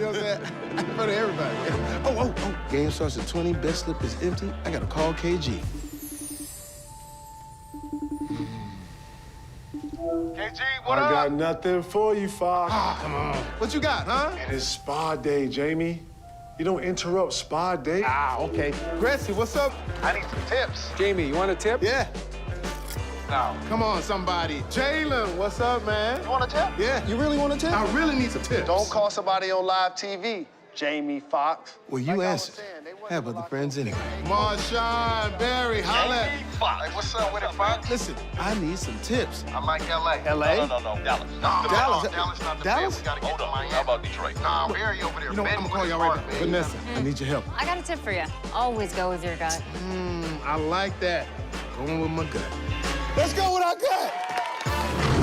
know what I'm saying? In front of everybody. Oh. Game starts at 20, bet slip is empty. I gotta call KG. KG, what up? I got nothing for you, Fox. Come on. What you got, huh? It is spa day, Jamie. You don't interrupt spa day. Okay. Gracie, what's up? I need some tips. Jamie, you want a tip? Yeah. No. Come on, somebody. Jalen, what's up, man? You want a tip? Yeah. You really want a tip? I really need some tips. Don't call somebody on live TV, Jamie Foxx. Well, you answered. Have other friends anyway. Marshawn, Barry, holla. Jamie Foxx. Hey, what's up with it, Fox? Listen, I need some tips. I like L.A. LA? No, Dallas. Dallas? Dallas not the Dallas? fit. We gotta get to Miami. How about Detroit? Nah, Barry over there. You know what? I'm gonna call y'all right now. Vanessa, I need your help. I got a tip for you. Always go with your gut. I like that. Going with my gut. Let's go with our gut.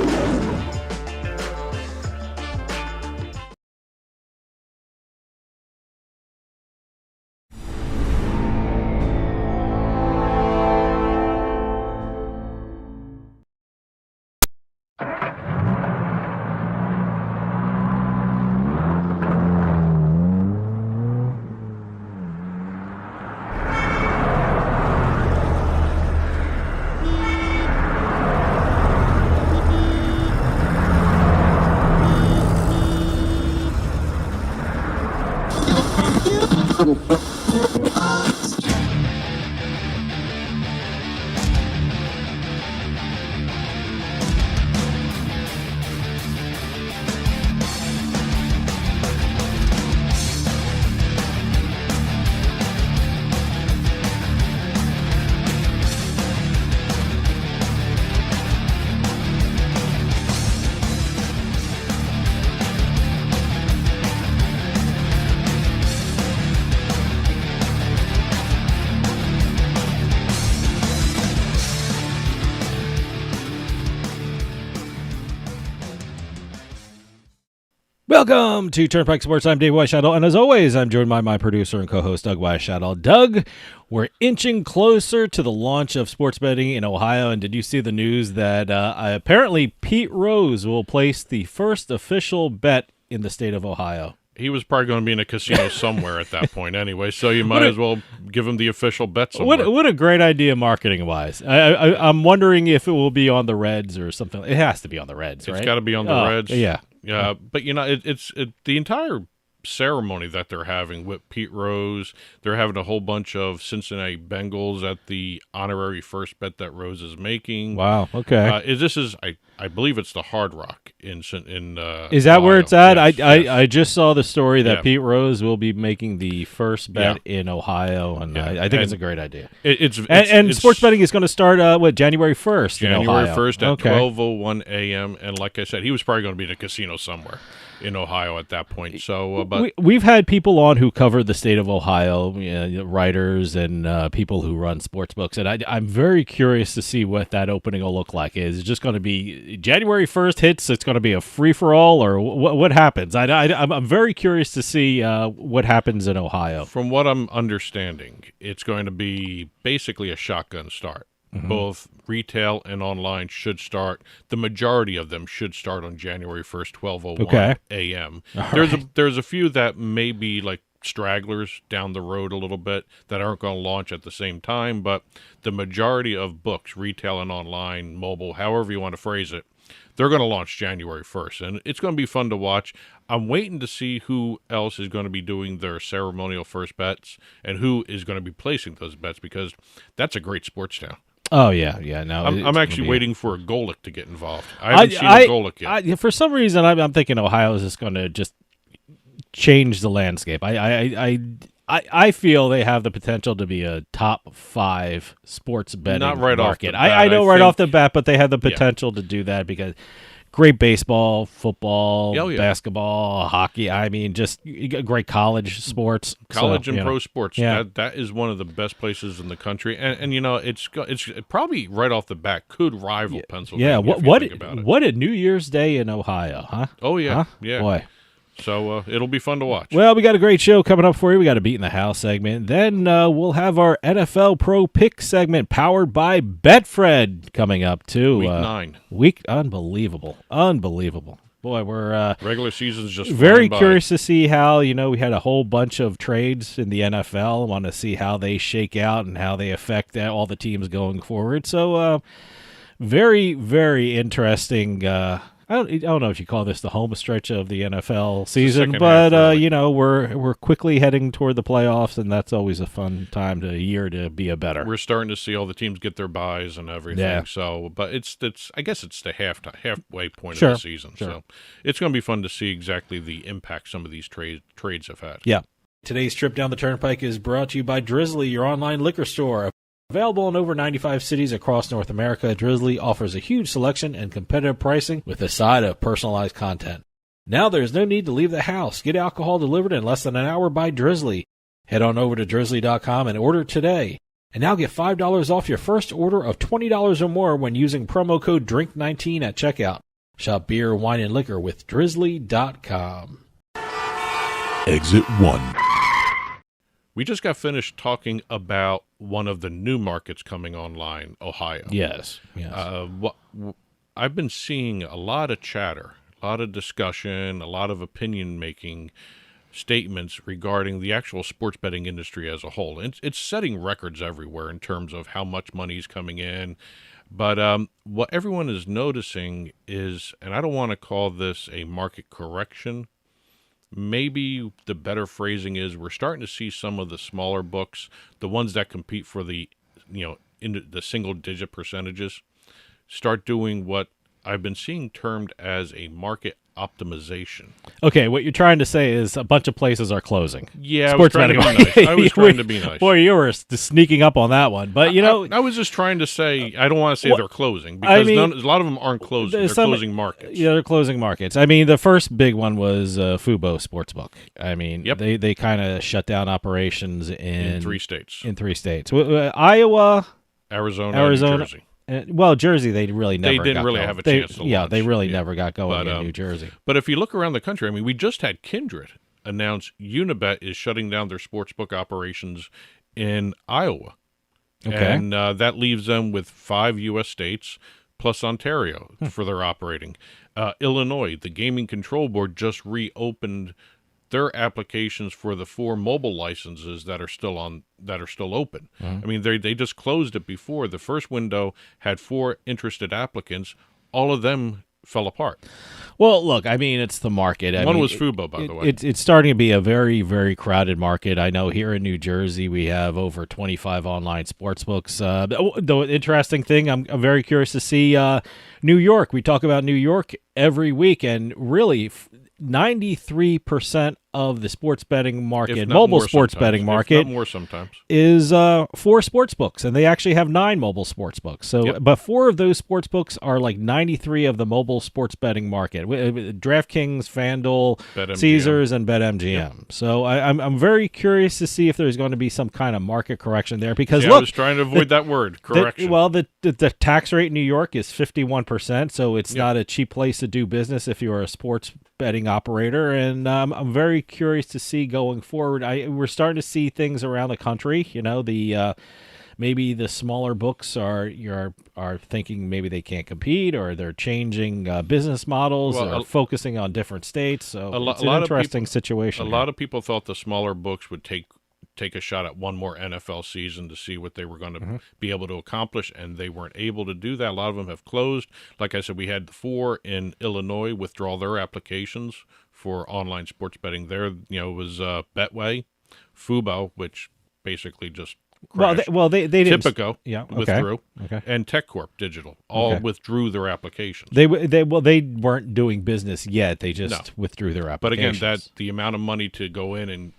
Welcome to Turnpike Sports. I'm Dave Weischadle, and as always, I'm joined by my producer and co-host, Doug Weischadle. Doug, we're inching closer to the launch of sports betting in Ohio, and did you see the news that apparently Pete Rose will place the first official bet in the state of Ohio? He was probably going to be in a casino somewhere at that point anyway, so you might as well give him the official bet somewhere. What a great idea marketing-wise. I'm wondering if it will be on the Reds or something. It has to be on the Reds, right? It's got to be on the Reds. Yeah. Yeah, but you know, it's the entire ceremony that they're having with Pete Rose. They're having a whole bunch of Cincinnati Bengals at the honorary first bet that Rose is making. Wow. Okay. I believe it's the Hard Rock in Is that Ohio. where it's at? Yes, I yes. just saw the story that Yeah. Pete Rose will be making the first bet in Ohio, and I think it's a great idea. And sports betting is going to start January 1st. January 1st at Okay. 12:01 a.m. And like I said, he was probably going to be in a casino somewhere in Ohio at that point. So, but We've had people on who cover the state of Ohio, writers and people who run sports books, and I'm very curious to see what that opening will look like. Is it just going to be January 1st hits? It's going to be a free for all, or what happens? I'm very curious to see what happens in Ohio. from what I'm understanding, it's going to be basically a shotgun start. Both retail and online should start. The majority of them should start on January 1st, 12:01 a.m. There's a few that may be like stragglers down the road a little bit that aren't going to launch at the same time, but the majority of books, retail and online, mobile, however you want to phrase it, they're going to launch January 1st, and it's going to be fun to watch. I'm waiting to see who else is going to be doing their ceremonial first bets and who is going to be placing those bets, because that's a great sports town. Oh yeah. No, I'm actually waiting for a Golic to get involved. I haven't seen a Golic yet. For some reason, I'm thinking Ohio is just going to just change the landscape. I feel they have the potential to be a top 5 sports betting Not right off the market. bat, I know I right think- off the bat, but they have the potential to do that because great baseball, football, Oh, yeah. basketball, hockey. I mean, just great college sports. College So, and you pro know. sports. Yeah. That is one of the best places in the country, and you know it's probably right off the bat could rival Pennsylvania. Yeah. if you think about it. What a New Year's Day in Ohio, huh? Oh yeah, Huh? yeah. Boy. So it'll be fun to watch. Well, we got a great show coming up for you. We got a Beatin The House segment. Then we'll have our NFL Pro Pick segment powered by Betfred coming up, too. Week 9. Unbelievable. boy, we're regular season's just very flying by. curious to see how, we had a whole bunch of trades in the NFL. Want to see how they shake out and how they affect all the teams going forward. So, very, very interesting. I don't know if you call this the home stretch of the NFL season, but really. we're quickly heading toward the playoffs, and that's always a fun time to year to be a better. We're starting to see all the teams get their buys and everything. Yeah. So, but it's I guess it's the halfway point Sure, of the season. sure. So, it's going to be fun to see exactly the impact some of these trades have had. Yeah. Today's trip down the Turnpike is brought to you by Drizzly, your online liquor store. Available in over 95 cities across North America, Drizzly offers a huge selection and competitive pricing with a side of personalized content. Now there's no need to leave the house. Get alcohol delivered in less than an hour by Drizzly. Head on over to drizzly.com and order today. And now get $5 off your first order of $20 or more when using promo code DRINK19 at checkout. Shop beer, wine, and liquor with drizzly.com. Exit 1. We just got finished talking about one of the new markets coming online, Ohio. Yes. I've been seeing a lot of chatter, a lot of discussion, a lot of opinion-making statements regarding the actual sports betting industry as a whole. It's setting records everywhere in terms of how much money is coming in. But what everyone is noticing is, and I don't want to call this a market correction, maybe the better phrasing is we're starting to see some of the smaller books, the ones that compete for the, in the single-digit percentages, start doing what I've been seeing termed as a market optimization. Okay, what you're trying to say is a bunch of places are closing. Yeah, I was trying to be nice. I was trying to be nice. Boy, you were sneaking up on that one. But, I was just trying to say, I don't want to say they're closing, because a lot of them aren't closing. They're closing markets. Yeah, they're closing markets. I mean, the first big one was Fubo Sportsbook. I mean, Yep. they kind of shut down operations in 3 states. In 3 states. Iowa, Arizona, and Jersey. Well, Jersey, they really never They didn't got really going. have a chance to launch. They really never got going in New Jersey. But if you look around the country, I mean, we just had Kindred announce Unibet is shutting down their sportsbook operations in Iowa. Okay. And that leaves them with 5 U.S. states plus Ontario for their operating. Illinois, the Gaming Control Board just reopened their applications for the 4 mobile licenses that are still open. I mean, they just closed it before. The first window had 4 interested applicants. All of them fell apart. Well, look, I mean, it's the market. One was Fubo, by the way. It's starting to be a very, very crowded market. I know here in New Jersey we have over 25 online sports books. The interesting thing, I'm very curious to see New York. We talk about New York every week, and really 93% of the sports betting market, mobile sports betting market, more sometimes, is 4 sports books, and they actually have 9 mobile sports books. So, but 4 of those sports books are like 93 of the mobile sports betting market: DraftKings, FanDuel, BetMGM. Caesars, and BetMGM. Yep. So, I'm very curious to see if there's going to be some kind of market correction there, because I was trying to avoid that word, correction. The tax rate in New York is 51%, so it's not a cheap place to do business if you're a sports betting operator, and I'm very curious to see going forward. We're starting to see things around the country. Maybe the smaller books are thinking maybe they can't compete, or they're changing business models, or focusing on different states. So it's an interesting situation. A lot of people thought the smaller books would take a shot at one more NFL season to see what they were going to be able to accomplish, and they weren't able to do that. A lot of them have closed. Like I said, we had the 4 in Illinois withdraw their applications for online sports betting. There, it was Betway, Fubo, which basically just crashed. They didn't. Tipico withdrew, and TechCorp Digital all withdrew their applications. They weren't doing business yet. They just withdrew their applications. But again, the amount of money to go in and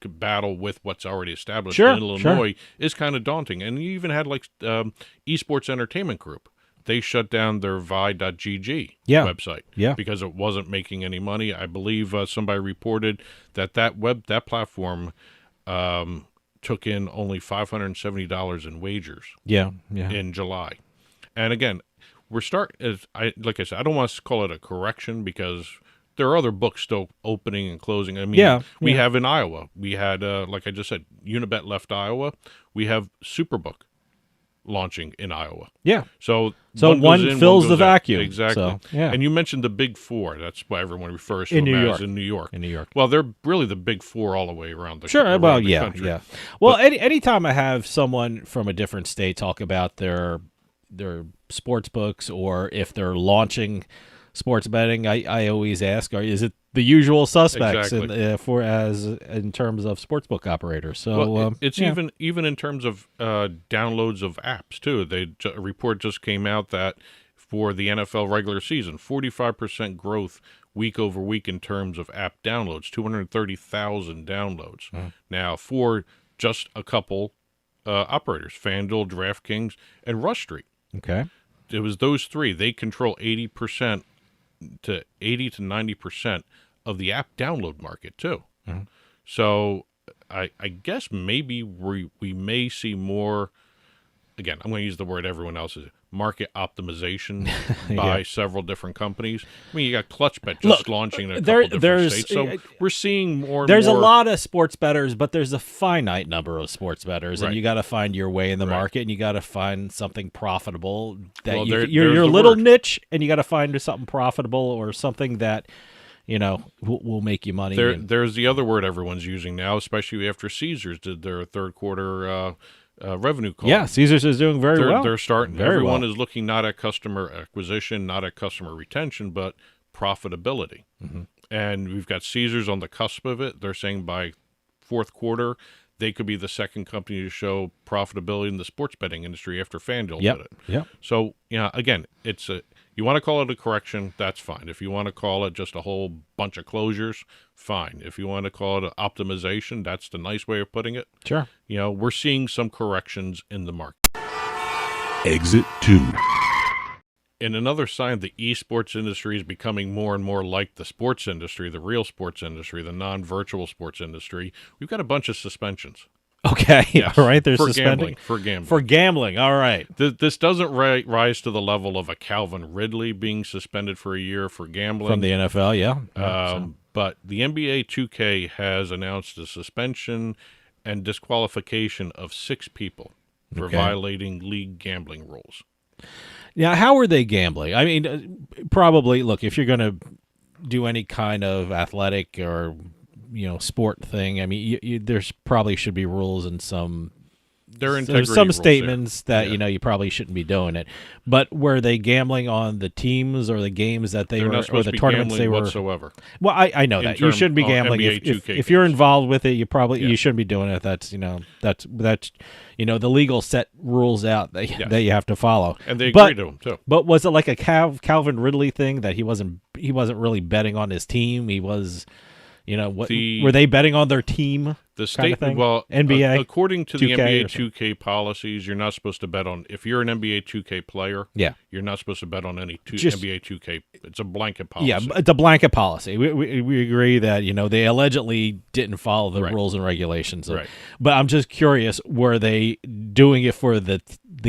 battle with what's already established in Illinois is kind of daunting. And you even had like Esports Entertainment Group. They shut down their vi.gg website because it wasn't making any money. I believe somebody reported that platform took in only $570 in wagers in July. And again, like I said, I don't want to call it a correction, because there are other books still opening and closing. I mean, we have in Iowa. We had, like I just said, Unibet left Iowa. We have Superbook launching in Iowa. Yeah. So one goes in, fills one the goes out. vacuum. Exactly. So, yeah. And you mentioned the Big Four. That's why everyone refers to In them New as York. in New York. In New York. Well, they're really the Big Four all the way around the Sure. around Well, the yeah, country. yeah. Well, anytime I have someone from a different state talk about their sports books, or if they're launching sports betting, I always ask, is it the usual suspects Exactly. in terms of sportsbook operators? So Well, it's yeah. even in terms of downloads of apps too. A report just came out that for the NFL regular season, 45% growth week over week in terms of app downloads, 230,000 downloads. Now, for just a couple operators, FanDuel, DraftKings, and Rush Street. Okay. It was those three. They control 80 to 90% of the app download market too. So I guess maybe we may see more. Again, I'm going to use the word everyone else is market optimization by several different companies. I mean, you got ClutchBet just launching in a couple different states, so we're seeing more. There's and more. a lot of sports bettors, but there's a finite number of sports bettors, Right. and you got to find your way in the Right. market, and you got to find something profitable. That Well, you're there's a the little word. niche, and you got to find something profitable or something that will make you money. There's the other word everyone's using now, especially after Caesars did their third quarter revenue call. Yeah, Caesars is doing very well. They're starting. Very Everyone well. is looking not at customer acquisition, not at customer retention, but profitability. And we've got Caesars on the cusp of it. They're saying by fourth quarter, they could be the second company to show profitability in the sports betting industry after FanDuel did it. Yep. So, again, you want to call it a correction, that's fine. If you want to call it just a whole bunch of closures, fine. If you want to call it an optimization, that's the nice way of putting it. Sure. We're seeing some corrections in the market. Exit 2. In another sign, the esports industry is becoming more and more like the sports industry, the real sports industry, the non-virtual sports industry. We've got a bunch of suspensions. Okay. Yes. All right. They're For suspending gambling. For gambling. All right. This doesn't rise to the level of a Calvin Ridley being suspended for a year for gambling. From the NFL. Yeah. But the NBA 2K has announced a suspension and disqualification of 6 people for violating league gambling rules. Now, how are they gambling? I mean, probably, look, if you're going to do any kind of athletic or, sport thing, I mean, there's probably should be rules and there's some rules statements there. that, you probably shouldn't be doing it. But were they gambling on the teams or the games that They're were, not or supposed the to be tournaments gambling they were? whatsoever. Well, I know that. You shouldn't be gambling. NBA 2K If you're games. involved with it, you shouldn't be doing it. That's, that's the legal set rules out that you have to follow. And they agree to them, too. But was it like a Calvin Ridley thing that he wasn't really betting on his team? He was, were they betting on their team? The kind of state, thing? well, NBA, according to the 2K NBA or something? 2K policies, you're not supposed to bet on. If you're an NBA 2K player, you're not supposed to bet on any NBA 2K. It's a blanket policy. Yeah, it's a blanket policy. We agree that they allegedly didn't follow the rules and regulations. Right. But I'm just curious: were they doing it for the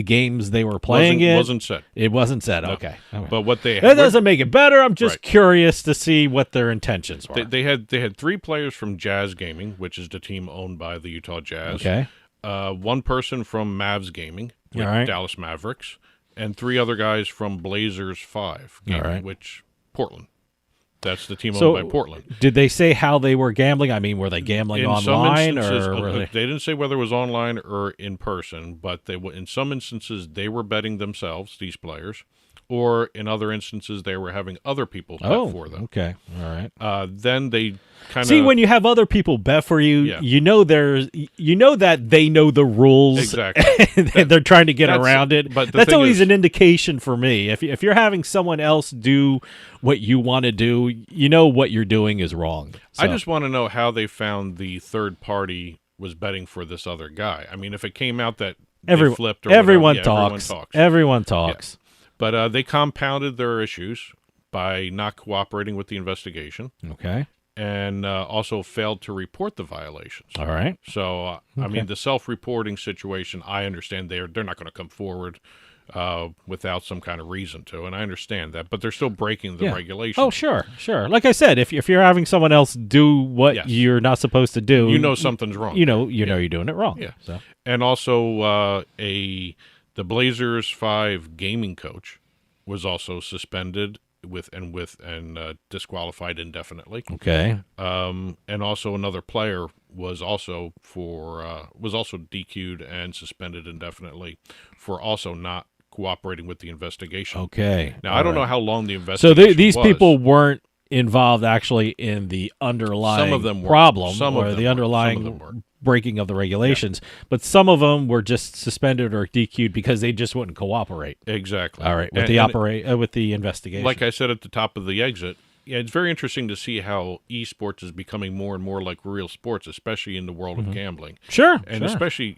games they were playing? Wasn't said. It wasn't said. No. Okay. But what they That doesn't make it better. I'm just Right. curious to see what their intentions were. They had 3 players from Jazz Gaming, which is the team owned by the Utah Jazz. Okay. 1 person from Mavs Gaming, with All right. Dallas Mavericks, and 3 other guys from Blazers 5 Gaming, All right. which Portland. That's the team So, owned by Portland. did they say how they were gambling? I mean, were they gambling online or were they? They didn't say whether it was online or in person, but in some instances they were betting themselves, these players, or in other instances they were having other people bet for them. Okay. All right. Then they kind of See, when you have other people bet for you, Yeah. you know that they know the rules. Exactly. and they're trying to get That's- around it. but the That's thing always is- an indication for me. If you're having someone else do what you want to do, you know what you're doing is wrong. I So- just want to know how they found the third party was betting for this other guy. I mean, if it came out that they flipped or everyone whatever, talks. talks. Everyone talks. But they compounded their issues by not cooperating with the investigation Okay. and also failed to report the violations. All right. So, I mean, the self-reporting situation, I understand they're not going to come forward without some kind of reason to, and I understand that, but they're still breaking the regulations. Oh, sure. Like I said, if you're having someone else do what Yes. you're not supposed to do, You know something's wrong. you're doing it wrong. Yeah. So. And also The Blazers 5 gaming coach was also suspended and disqualified indefinitely. Okay. And also another player was also DQ'd and suspended indefinitely for also not cooperating with the investigation. Okay. Now, I don't know how long the So investigation these was. people weren't involved actually in the underlying Some of them were. problem Some of or them the were. underlying Some of them were. breaking of the regulations, but some of them were just suspended or DQ'd because they just wouldn't cooperate. Exactly. All right, with with the investigation. Like I said at the top of the exit, yeah, it's very interesting to see how esports is becoming more and more like real sports, especially in the world of gambling. Sure, And especially,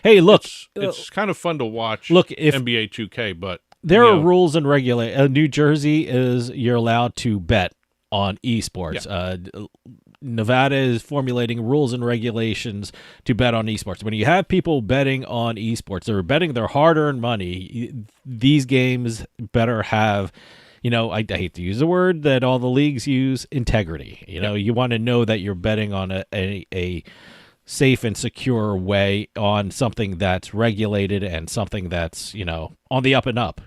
hey, look, it's kind of fun to watch. Look, if NBA 2K, but there are rules and regulations. New Jersey you're allowed to bet on esports. Yeah. Nevada is formulating rules and regulations to bet on esports. When you have people betting on esports, they're betting their hard-earned money. These games better have, I hate to use the word that all the leagues use, integrity. You want to know that you're betting on a safe and secure way on something that's regulated and something that's, on the up and up,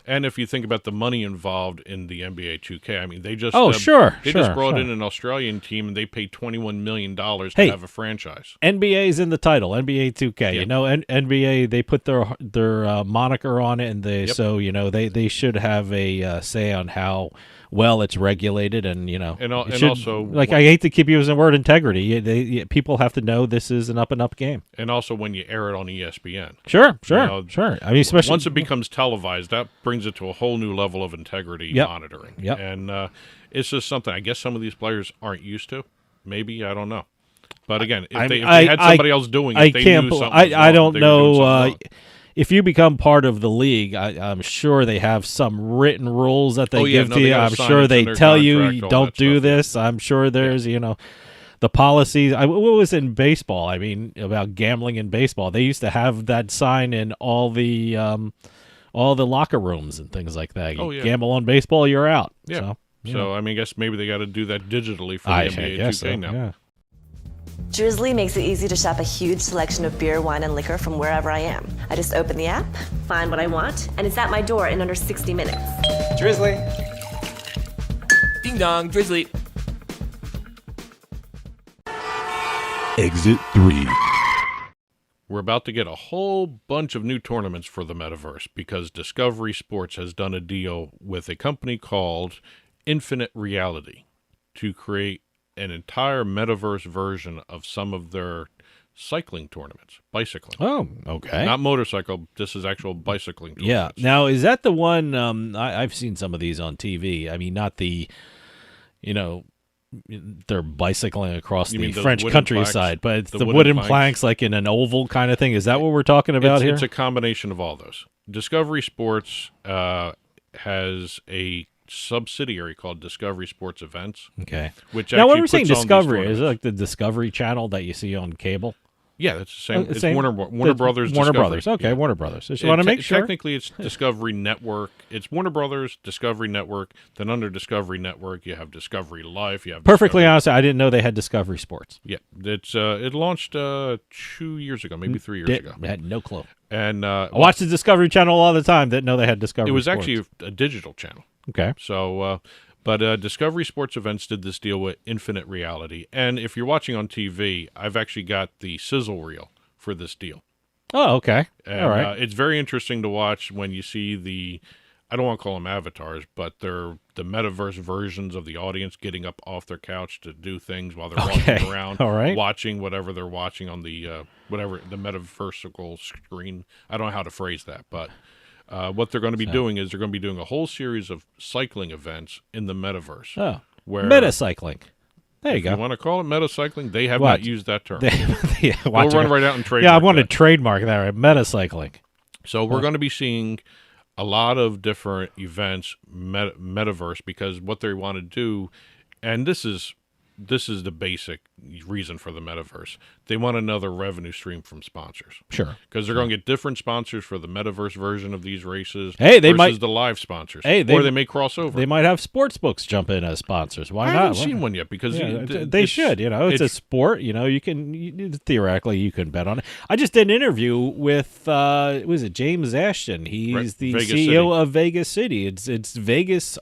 And if you think about the money involved in the NBA 2K, I mean, they just just brought in an Australian team and they paid $21 million to have a franchise. NBA's in the title, NBA 2K. Yep. NBA, they put their moniker on it, and they should have a say on how well it's regulated, and also, I hate to keep using the word integrity. People have to know this is an up and up game. And also when you air it on ESPN. Sure. I mean, especially once it becomes televised, that brings it to a whole new level of integrity monitoring. Yep. And it's just something I guess some of these players aren't used to. Maybe, I don't know. But again, if they had somebody else doing it, they knew something was wrong, I don't they were doing something know. wrong. If you become part of the league, I'm sure they have some written rules that they give to you. I'm sure they tell you don't do this. I'm sure there's, the policies. What was in baseball? I mean, about gambling in baseball. They used to have that sign in all the locker rooms and things like that. You gamble on baseball, you're out. Yeah. So I mean, I guess maybe they got to do that digitally for the NBA 2K now. Yeah. Drizzly makes it easy to shop a huge selection of beer, wine, and liquor from wherever I am. I just open the app, find what I want, and it's at my door in under 60 minutes. Drizzly. Ding dong, Drizzly. Exit 3. We're about to get a whole bunch of new tournaments for the Metaverse because Discovery Sports has done a deal with a company called Infinite Reality to create an entire Metaverse version of some of their cycling tournaments, bicycling. Oh, okay. Not motorcycle. This is actual bicycling tournaments. Yeah. Now, is that the one? I've seen some of these on TV. I mean, not the, they're bicycling across the French countryside, but it's the wooden planks like in an oval kind of thing. Is that what we're talking about here? It's a combination of all those. Discovery Sports has a subsidiary called Discovery Sports Events. Okay. Which now, when we're saying Discovery, is it like the Discovery Channel that you see on cable? Yeah, that's the same. It's Warner Brothers. Warner Discovery. Brothers. Okay, yeah. Warner Brothers. Just want to make sure. Technically, it's Discovery Network. It's Warner Brothers, Discovery Network. Then under Discovery Network, you have Discovery Life. You have perfectly honest. I didn't know they had Discovery Sports. Yeah, it launched 2 years ago, maybe 3 years ago. I had no clue. And I watched the Discovery Channel all the time. Didn't know they had Discovery. It was Sports. actually a digital channel. Okay. So. But Discovery Sports Events did this deal with Infinite Reality. And if you're watching on TV, I've actually got the sizzle reel for this deal. Oh, okay. And, all right. It's very interesting to watch when you see I don't want to call them avatars, but they're the metaverse versions of the audience getting up off their couch to do things while they're walking around, all right. watching whatever they're watching on the the metaversical screen. I don't know how to phrase that, but what they're going to be doing is they're going to be doing a whole series of cycling events in the metaverse. Oh, where metacycling. There you go. You want to call it metacycling? They have not used that term. We'll run right out and trademark. Yeah, I want to trademark that. Right? Metacycling. So we're going to be seeing a lot of different events, metaverse, because what they want to do, and this is this is the basic reason for the Metaverse. They want another revenue stream from sponsors. Sure. Because they're going to get different sponsors for the Metaverse version of these races versus the live sponsors. Hey, or they may cross over. They might have sports books jump in as sponsors. Why I not? haven't seen one yet because they should. It's a sport. Theoretically you can bet on it. I just did an interview with was it James Ashton? He's the Vegas CEO City. of Vegas City. It's Vegas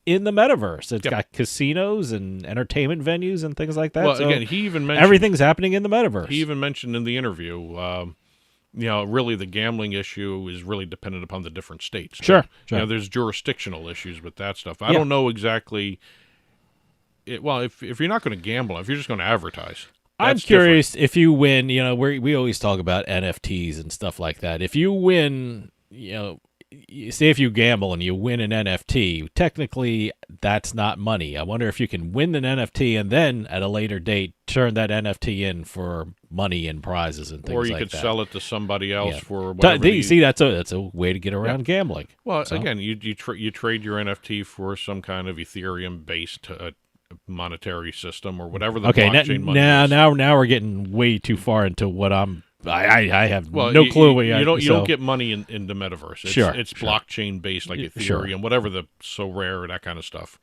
in the Metaverse. It's got casinos and entertainment venues and things like that. Well, so again, he even mentioned everything's happening in the Metaverse. He even mentioned in the interview, really the gambling issue is really dependent upon the different states. Sure. There's jurisdictional issues with that stuff. I don't know exactly. If you're not going to gamble, if you're just going to advertise. I'm curious if you win. We always talk about NFTs and stuff like that. If you win, say if you gamble and you win an NFT, technically that's not money. I wonder if you can win an NFT and then at a later date turn that NFT in for money and prizes and things like that. Or you could sell it to somebody else for whatever. That's a way to get around gambling. Well, again, you trade your NFT for some kind of Ethereum-based monetary system or whatever the blockchain money is. Now we're getting way too far into what I have no clue. You don't get money in the Metaverse. It's sure. blockchain based like Ethereum, whatever the so rare, that kind of stuff.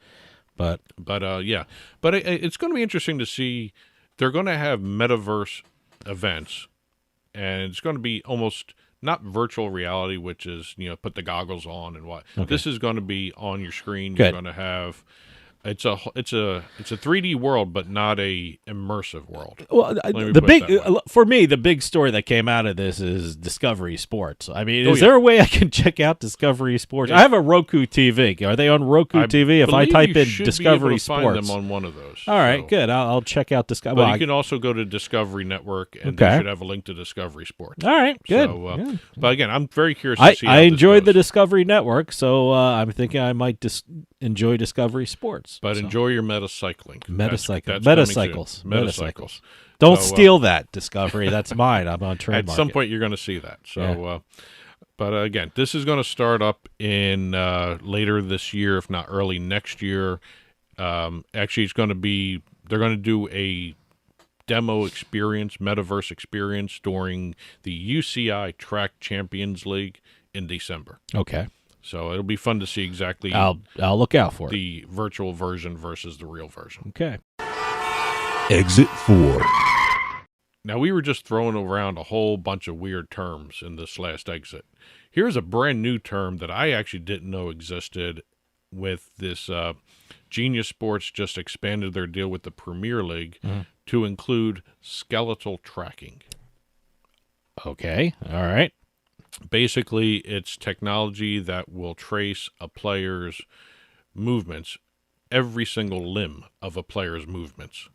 But it's going to be interesting to see. They're going to have Metaverse events, and it's going to be almost not virtual reality, which is put the goggles on and what. Okay. This is going to be on your screen. Good. You're going to have. It's a 3D world, but not a immersive world. Well, for me, the big story that came out of this is Discovery Sports. I mean, is there a way I can check out Discovery Sports? I have a Roku TV. Are they on Roku TV? If I type in Discovery Sports, find them on one of those. All right, good. I'll check out Discovery. But you can also go to Discovery Network, and they should have a link to Discovery Sports. All right, good. So, but again, I'm very curious to see. I enjoyed the Discovery Network, so I'm thinking I might enjoy Discovery Sports. But enjoy your metacycling. Metacycles. Don't steal that, Discovery. That's mine. I'm on trademark. At some point, you're going to see that. So, but again, this is going to start up in later this year, if not early next year. Actually, it's going to be. They're going to do a demo experience, Metaverse experience during the UCI Track Champions League in December. Okay. So it'll be fun to see exactly. I'll look out for the virtual version versus the real version. Okay. Exit 4. Now, we were just throwing around a whole bunch of weird terms in this last exit. Here's a brand new term that I actually didn't know existed with this. Genius Sports just expanded their deal with the Premier League to include skeletal tracking. Okay. All right. Basically, it's technology that will trace a player's movements, every single limb of a player's movements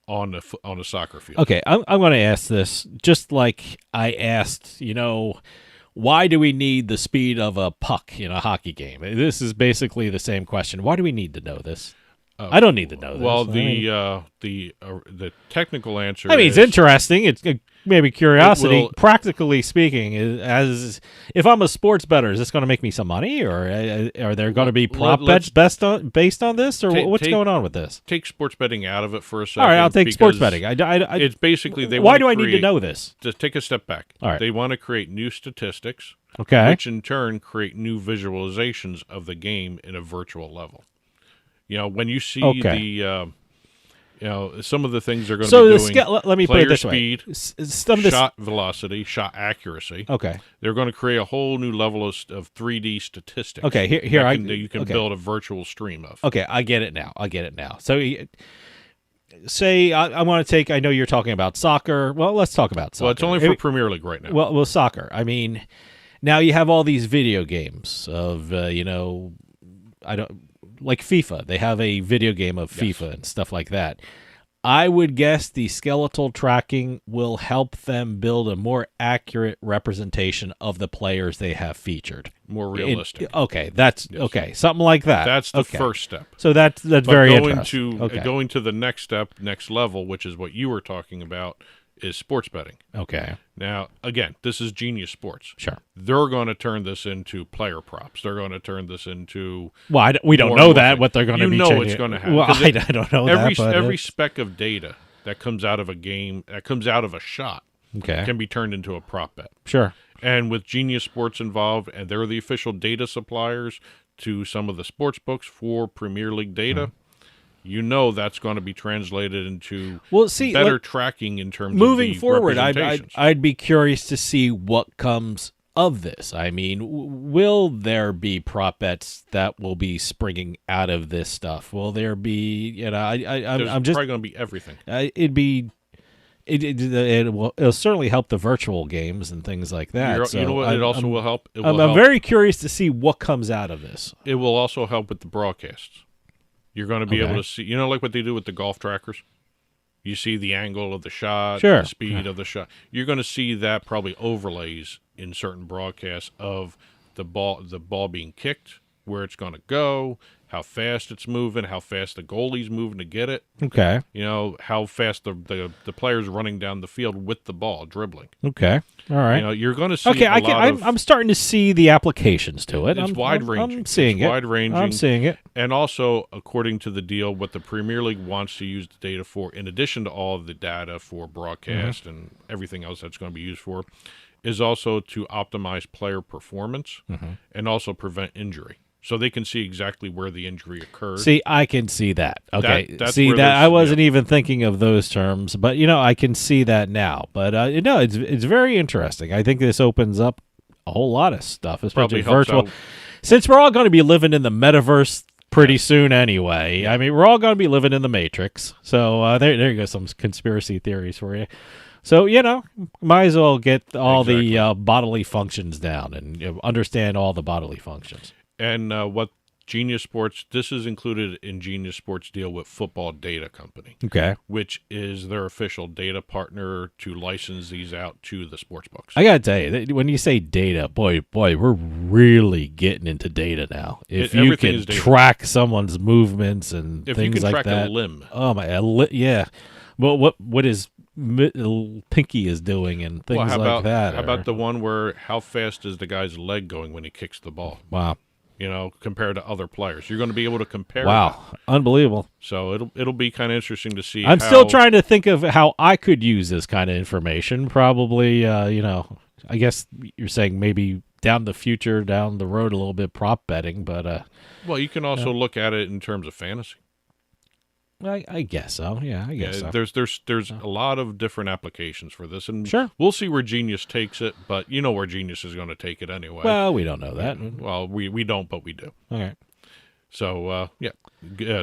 on a soccer field. Okay, I'm going to ask this just like I asked, why do we need the speed of a puck in a hockey game? This is basically the same question. Why do we need to know this? I don't need to know this. Well, the technical answer. It's interesting. It's maybe curiosity. Practically speaking, if I'm a sports bettor, is this going to make me some money, or are there going to be prop bets based on this, or what's going on with this? Take sports betting out of it for a second. All right, I'll take sports betting. It's basically why do I need to know this? Just take a step back. All right. They want to create new statistics, okay, which in turn create new visualizations of the game in a virtual level. When you see some of the things they're going to be doing. Let me put it this speed, way: shot velocity, shot accuracy. Okay, they're going to create a whole new level of 3D statistics. Okay, you can build a virtual stream of. Okay, I get it now. So, say I want to take. I know you're talking about soccer. Well, let's talk about soccer. Well, it's only for Premier League right now. Well, soccer. Now you have all these video games of like FIFA. They have a video game of FIFA and stuff like that. I would guess the skeletal tracking will help them build a more accurate representation of the players they have featured. More realistic. Okay, okay. Something like that. That's the first step. So that's very interesting. Going to the next step, next level, which is what you were talking about, is sports betting. Okay. Now, again, this is Genius Sports. Sure. They're going to turn this into player props. They're going to turn this into... Well, we don't know that, what they're going to be changing. You know changing. it's going to happen. Well, I don't know that, but every speck of data that comes out of a game, that comes out of a shot, can be turned into a prop bet. Sure. And with Genius Sports involved, and they're the official data suppliers to some of the sports books for Premier League data, you know that's going to be translated into better tracking in terms moving of the forward. representations. I'd be curious to see what comes of this. I mean, will there be prop bets that will be springing out of this stuff? Will there be? You know, I'm just probably going to be everything. It'll certainly help the virtual games and things like that. You know what? It also will help. I'm very curious to see what comes out of this. It will also help with the broadcasts. You're going to be able to see, you know, like what they do with the golf trackers? You see the angle of the shot, the speed of the shot. You're going to see that probably overlays in certain broadcasts of the ball being kicked, where it's going to go, how fast it's moving, how fast the goalie's moving to get it. Okay. You know, how fast the player's running down the field with the ball, dribbling. Okay. All right. You know, you're going to see I'm starting to see the applications to it. It's wide-ranging. I'm seeing it. Wide-ranging. I'm seeing it. And also, according to the deal, what the Premier League wants to use the data for, in addition to all of the data for broadcast and everything else that's going to be used for, is also to optimize player performance and also prevent injury. So they can see exactly where the injury occurred. See, I can see that. Okay. That's see where that I wasn't even thinking of those terms, but you know, I can see that now. But no, it's very interesting. I think this opens up a whole lot of stuff, especially virtual. Since we're all going to be living in the metaverse pretty soon anyway. I mean, we're all going to be living in the Matrix. So there you go, some conspiracy theories for you. So, you know, might as well get all the bodily functions down and understand all the bodily functions. And what Genius Sports, this is included in Genius Sports' deal with Football Data Company. Okay. Which is their official data partner to license these out to the sports books. I got to tell you, when you say data, boy, we're really getting into data now. If you can track someoone's movements and things like that. If you can track a limb. Oh, my, yeah. Well, what is Pinky is doing and things like that. How about the one where how fast is the guy's leg going when he kicks the ball? Wow. You know, compared to other players. You're going to be able to compare. Wow. That. Unbelievable. So it'll be kind of interesting to see. I'm still trying to think of how I could use this kind of information. Probably, you know, I guess you're saying maybe down the road a little bit prop betting, but well, you can also look at it in terms of fantasy. I guess so. Yeah, I guess so. There's a lot of different applications for this, and sure, we'll see where Genius takes it. But you know where Genius is going to take it anyway. Well, we don't know that. Well, we don't, but we do. All right. So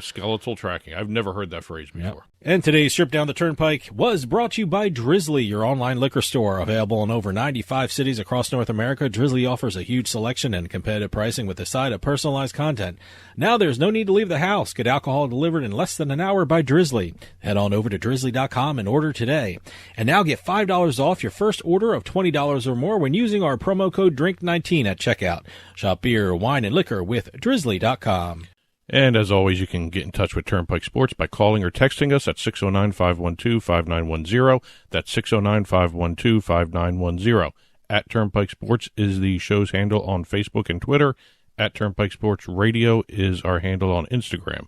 skeletal tracking. I've never heard that phrase before. Yep. And today's trip down the Turnpike was brought to you by Drizzly, your online liquor store. Available in over 95 cities across North America, Drizzly offers a huge selection and competitive pricing with a side of personalized content. Now there's no need to leave the house. Get alcohol delivered in less than an hour by Drizzly. Head on over to drizzly.com and order today. And now get $5 off your first order of $20 or more when using our promo code DRINK19 at checkout. Shop beer, wine, and liquor with drizzly.com. And as always, you can get in touch with Turnpike Sports by calling or texting us at 609-512-5910. That's 609-512-5910. At Turnpike Sports is the show's handle on Facebook and Twitter. At Turnpike Sports Radio is our handle on Instagram.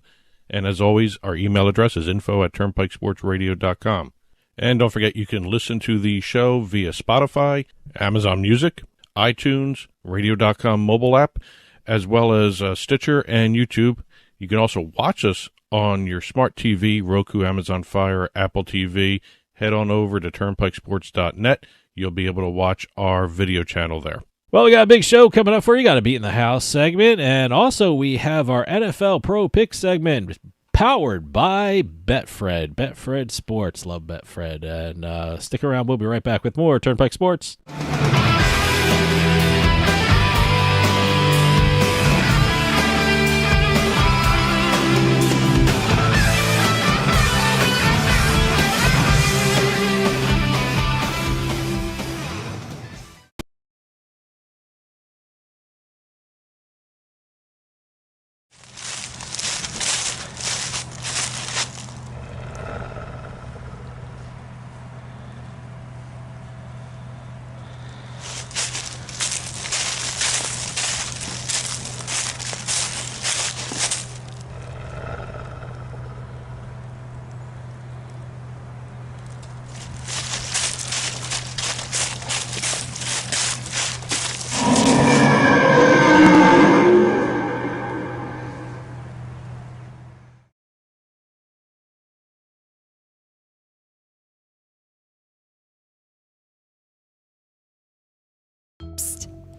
And as always, our email address is info@turnpikesportsradio.com. And don't forget, you can listen to the show via Spotify, Amazon Music, iTunes, radio.com mobile app, as well as Stitcher and YouTube. You can also watch us on your smart TV, Roku, Amazon Fire, Apple TV. Head on over to turnpikesports.net. You'll be able to watch our video channel there. Well, we got a big show coming up for you. Got a Beatin the House segment. And also we have our NFL Pro Pick segment powered by Betfred. Betfred Sports. Love Betfred. And stick around. We'll be right back with more Turnpike Sports.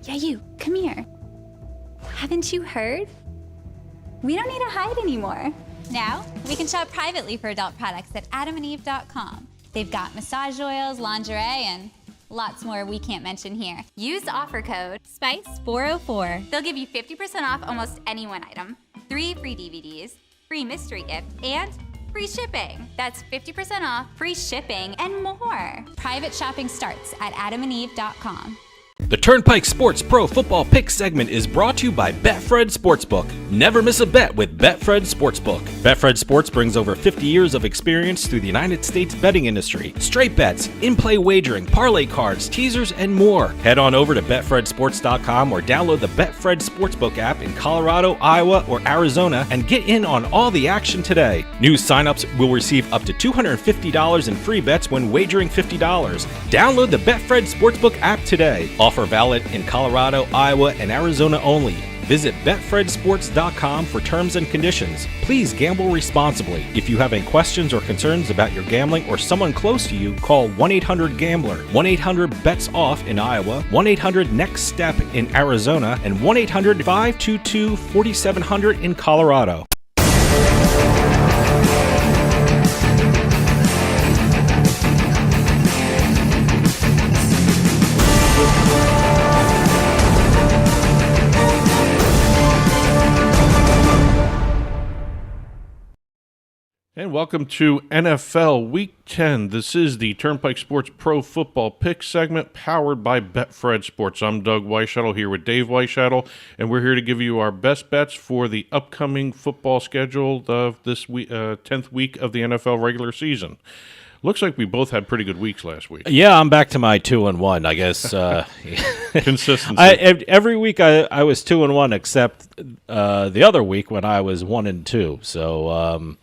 Yeah, you, come here. Haven't you heard? We don't need to hide anymore. Now, we can shop privately for adult products at adamandeve.com. They've got massage oils, lingerie, and lots more we can't mention here. Use offer code SPICE404. They'll give you 50% off almost any one item, 3 free DVDs, free mystery gift, and free shipping. That's 50% off, free shipping, and more. Private shopping starts at adamandeve.com. The Turnpike Sports Pro Football Pick segment is brought to you by Betfred Sportsbook. Never miss a bet with Betfred Sportsbook. Betfred Sports brings over 50 years of experience through the United States betting industry. Straight bets, in-play wagering, parlay cards, teasers, and more. Head on over to BetfredSports.com or download the Betfred Sportsbook app in Colorado, Iowa, or Arizona and get in on all the action today. New signups will receive up to $250 in free bets when wagering $50. Download the Betfred Sportsbook app today. Offer valid in Colorado, Iowa, and Arizona only. Visit BetfredSports.com for terms and conditions. Please gamble responsibly. If you have any questions or concerns about your gambling or someone close to you, call 1-800-GAMBLER, 1-800-BETS-OFF in Iowa, 1-800-NEXT-STEP in Arizona, and 1-800-522-4700 in Colorado. And welcome to NFL Week 10. This is the Turnpike Sports Pro Football Pick segment powered by Betfred Sports. I'm Doug Weischadle here with Dave Weischadle, and we're here to give you our best bets for the upcoming football schedule of this week, 10th week of the NFL regular season. Looks like we both had pretty good weeks last week. Yeah, I'm back to my 2-1, I guess. Consistency. Every week I was 2-1 except the other week when I was 1-2. So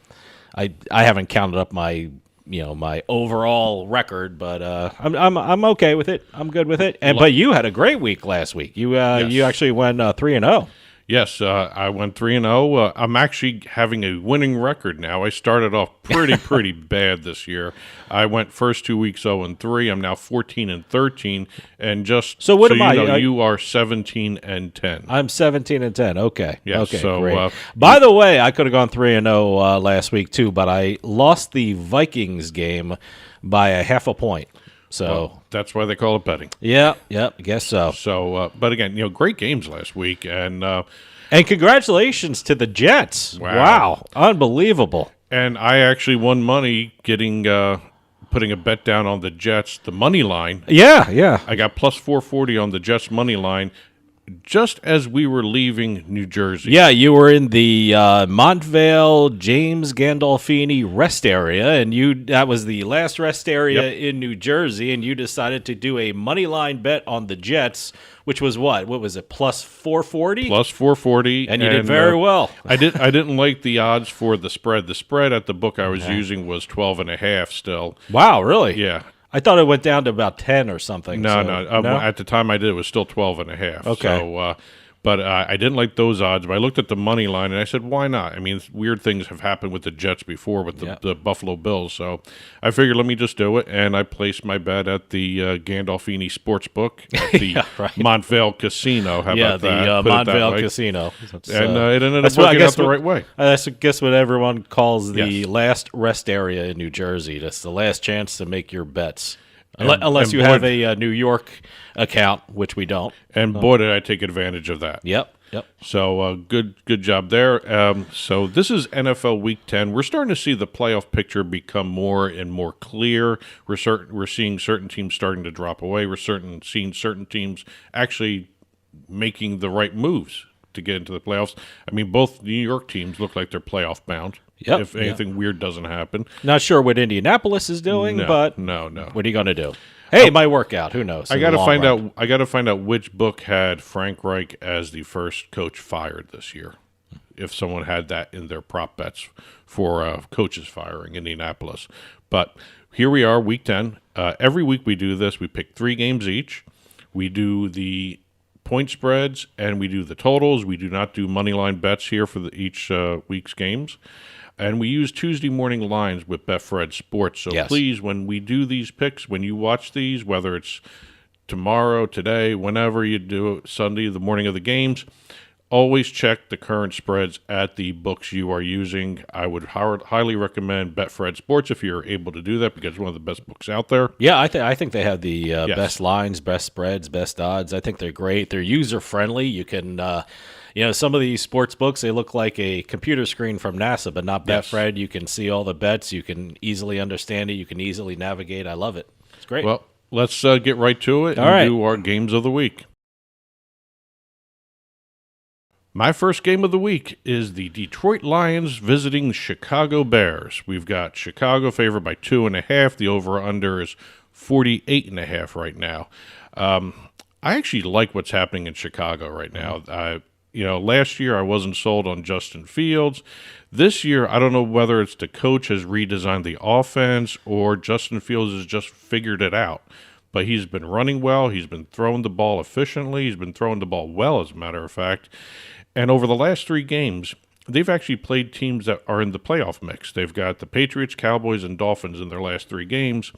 I haven't counted up my my overall record, but I'm okay with it. I'm good with it. But you had a great week last week. You you actually went 3-0. Yes, I went 3-0. I'm actually having a winning record now. I started off pretty bad this year. I went first 2 weeks 0-3. I'm now 14-13, and just so what am I? You are 17-10. I'm 17-10. Okay. Yes, okay. So, great. By the way, I could have gone 3-0 last week too, but I lost the Vikings game by a half a point. So well, that's why they call it betting. Yeah, I guess so. So, but again, great games last week, and congratulations to the Jets. Wow, unbelievable. And I actually won money getting putting a bet down on the Jets, the money line. Yeah. I got plus 440 on the Jets money line just as we were leaving New Jersey. Yeah, you were in the Montvale James Gandolfini rest area, and that was the last rest area in New Jersey, and you decided to do a money line bet on the Jets, which was what? What was it? Plus 440? Plus 440. And you did very well. I didn't like the odds for the spread. The spread at the book I was using was 12.5 still. Wow, really? Yeah. I thought it went down to about 10 or something. No. No? At the time I did, it was still 12.5. Okay. So, but I didn't like those odds. But I looked at the money line, and I said, why not? I mean, weird things have happened with the Jets before with the Buffalo Bills. So I figured, let me just do it. And I placed my bet at the Gandolfini Sportsbook at the Montvale Casino. How about that? Yeah, the Montvale Casino. And it ended up working out the right way. That's, I guess, what everyone calls the last rest area in New Jersey. That's the last chance to make your bets. Unless you have a New York account, which we don't. And boy, did I take advantage of that. Yep. So good job there. So this is NFL Week 10. We're starting to see the playoff picture become more and more clear. We're seeing certain teams starting to drop away. We're seeing certain teams actually making the right moves to get into the playoffs. I mean, both New York teams look like they're playoff bound. Yep. If anything weird doesn't happen. Not sure what Indianapolis is doing, but no. What are you going to do? Hey, it might work out. Who knows? I got to find out. I got to find out which book had Frank Reich as the first coach fired this year. If someone had that in their prop bets for coaches firing Indianapolis, but here we are, Week 10. Every week we do this. We pick 3 games each. We do the point spreads and we do the totals. We do not do money line bets here for each week's games. And we use Tuesday morning lines with Betfred Sports. So please, when we do these picks, when you watch these, whether it's tomorrow, today, whenever you do it, Sunday, the morning of the games, always check the current spreads at the books you are using. I would highly recommend Betfred Sports if you're able to do that, because it's one of the best books out there. Yeah, I think they have the best lines, best spreads, best odds. I think they're great. They're user-friendly. You can, some of these sports books, they look like a computer screen from NASA, but not Betfred. You can see all the bets. You can easily understand it. You can easily navigate. I love it. It's great. Well, let's get right to it and do our games of the week. My first game of the week is the Detroit Lions visiting the Chicago Bears. We've got Chicago favored by 2.5. The over-under is 48.5 right now. I actually like what's happening in Chicago right now. Last year I wasn't sold on Justin Fields. This year, I don't know whether it's the coach has redesigned the offense or Justin Fields has just figured it out. But he's been running well. He's been throwing the ball efficiently. He's been throwing the ball well, as a matter of fact. And over the last 3 games, they've actually played teams that are in the playoff mix. They've got the Patriots, Cowboys, and Dolphins in their last 3 games.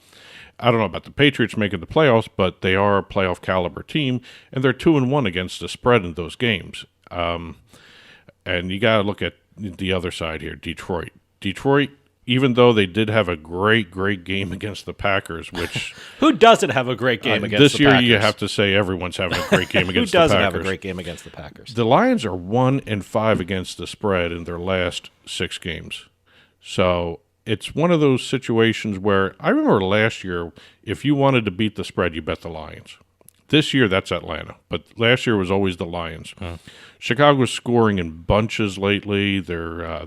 I don't know about the Patriots making the playoffs, but they are a playoff caliber team, and they're 2-1 against the spread in those games. And you got to look at the other side here, Detroit. Detroit, even though they did have a great game against the Packers, which who doesn't have a great game against this the year? Packers? You have to say everyone's having a great game against the Packers. Who doesn't have a great game against the Packers? The Lions are 1-5 against the spread in their last 6 games. So it's one of those situations where I remember last year, if you wanted to beat the spread, you bet the Lions. This year, that's Atlanta, but last year was always the Lions. Chicago's scoring in bunches lately. They're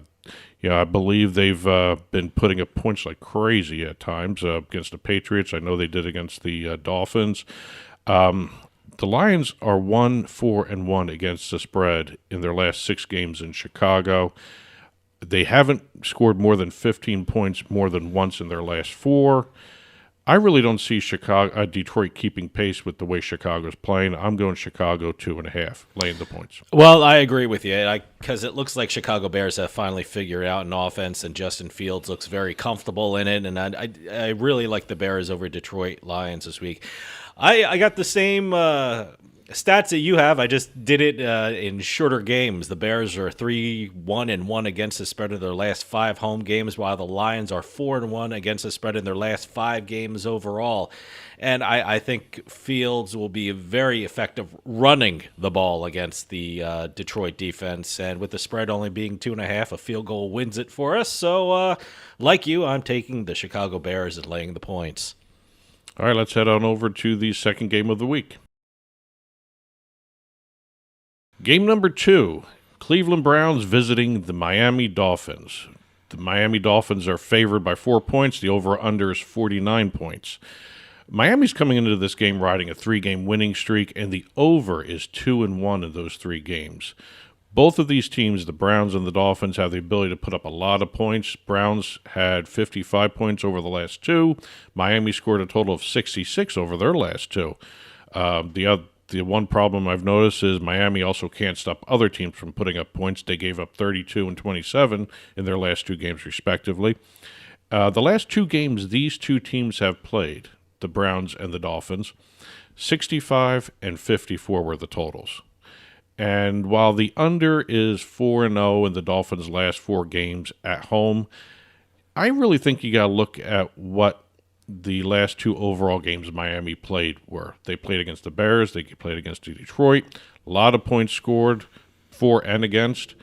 I believe they've been putting up points like crazy at times against the Patriots. I know they did against the Dolphins. The Lions are 1-4-1 against the spread in their last 6 games in Chicago. They haven't scored more than 15 points more than once in their last 4. I really don't see Detroit keeping pace with the way Chicago's playing. I'm going Chicago 2.5, laying the points. Well, I agree with you because it looks like Chicago Bears have finally figured out an offense, and Justin Fields looks very comfortable in it. And I really like the Bears over Detroit Lions this week. I got the same stats that you have. I just did it in shorter games. The Bears are 3-1-1 against the spread of their last 5 home games, while the Lions are 4-1 against the spread in their last 5 games overall. And I think Fields will be very effective running the ball against the Detroit defense. And with the spread only being 2.5, a field goal wins it for us. So, like you, I'm taking the Chicago Bears and laying the points. All right, let's head on over to the second game of the week. Game number 2, Cleveland Browns visiting the Miami Dolphins. The Miami Dolphins are favored by 4 points. The over-under is 49 points. Miami's coming into this game riding a 3-game winning streak, and the over is 2-1 in those 3 games. Both of these teams, the Browns and the Dolphins, have the ability to put up a lot of points. Browns had 55 points over the last 2. Miami scored a total of 66 over their last 2. The one problem I've noticed is Miami also can't stop other teams from putting up points. They gave up 32 and 27 in their last 2 games, respectively. The last 2 games these 2 teams have played, the Browns and the Dolphins, 65 and 54 were the totals. And while the under is 4-0 in the Dolphins' last 4 games at home, I really think you got to look at what the last 2 overall games Miami played were. They played against the Bears. They played against Detroit. A lot of points scored for and against.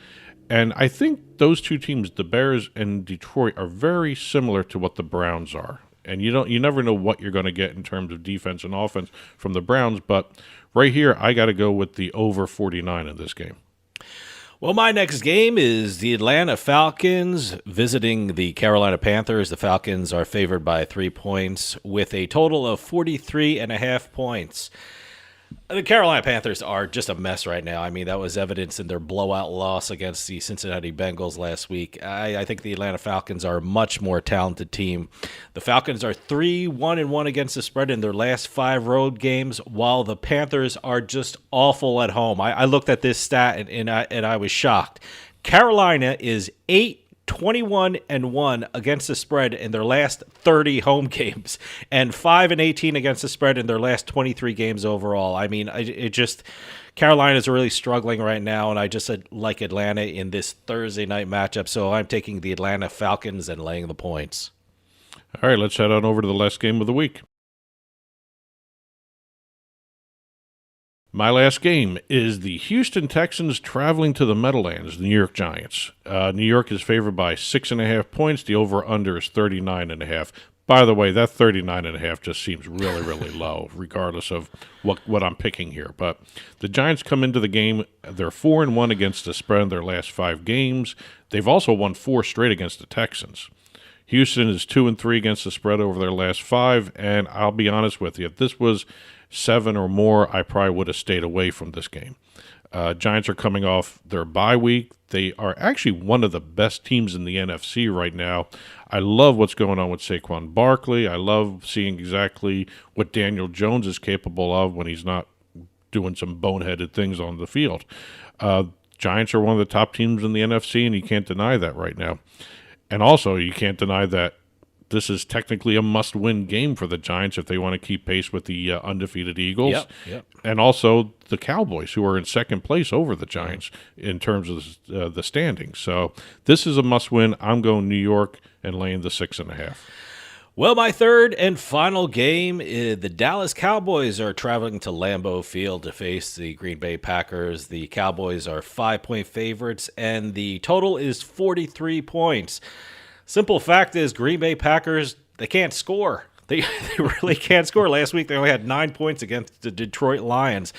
And I think those 2 teams, the Bears and Detroit, are very similar to what the Browns are. And you never know what you're going to get in terms of defense and offense from the Browns. But right here, I got to go with the over 49 in this game. Well, my next game is the Atlanta Falcons visiting the Carolina Panthers. The Falcons are favored by 3 points with a total of 43.5 points. The Carolina Panthers are just a mess right now. I mean, that was evidenced in their blowout loss against the Cincinnati Bengals last week. I think the Atlanta Falcons are a much more talented team. The Falcons are 3-1-1 against the spread in their last 5 road games, while the Panthers are just awful at home. I looked at this stat and I was shocked. Carolina is 8 21-1 against the spread in their last 30 home games, and 5-18 against the spread in their last 23 games overall. I mean, Carolina's really struggling right now, and I just like Atlanta in this Thursday night matchup, so I'm taking the Atlanta Falcons and laying the points. All right, let's head on over to the last game of the week. My last game is the Houston Texans traveling to the Meadowlands, the New York Giants. New York is favored by 6.5 points. The over-under is 39.5. By the way, that 39.5 just seems really, really low, regardless of what I'm picking here. But the Giants come into the game, they're 4-1 against the spread in their last 5 games. They've also won 4 straight against the Texans. Houston is 2-3 against the spread over their last 5, and I'll be honest with you, if this was 7 or more, I probably would have stayed away from this game. Giants are coming off their bye week. They are actually one of the best teams in the NFC right now. I love what's going on with Saquon Barkley. I love seeing exactly what Daniel Jones is capable of when he's not doing some boneheaded things on the field. Giants are one of the top teams in the NFC, and you can't deny that right now. And also, you can't deny that this is technically a must-win game for the Giants if they want to keep pace with the undefeated Eagles. Yep. And also the Cowboys, who are in second place over the Giants in terms of the standings. So this is a must-win. I'm going New York and laying the 6.5. Well, my third and final game, the Dallas Cowboys are traveling to Lambeau Field to face the Green Bay Packers. The Cowboys are 5-point favorites, and the total is 43 points. Simple fact is Green Bay Packers, they can't score. They really can't score. Last week, they only had 9 points against the Detroit Lions.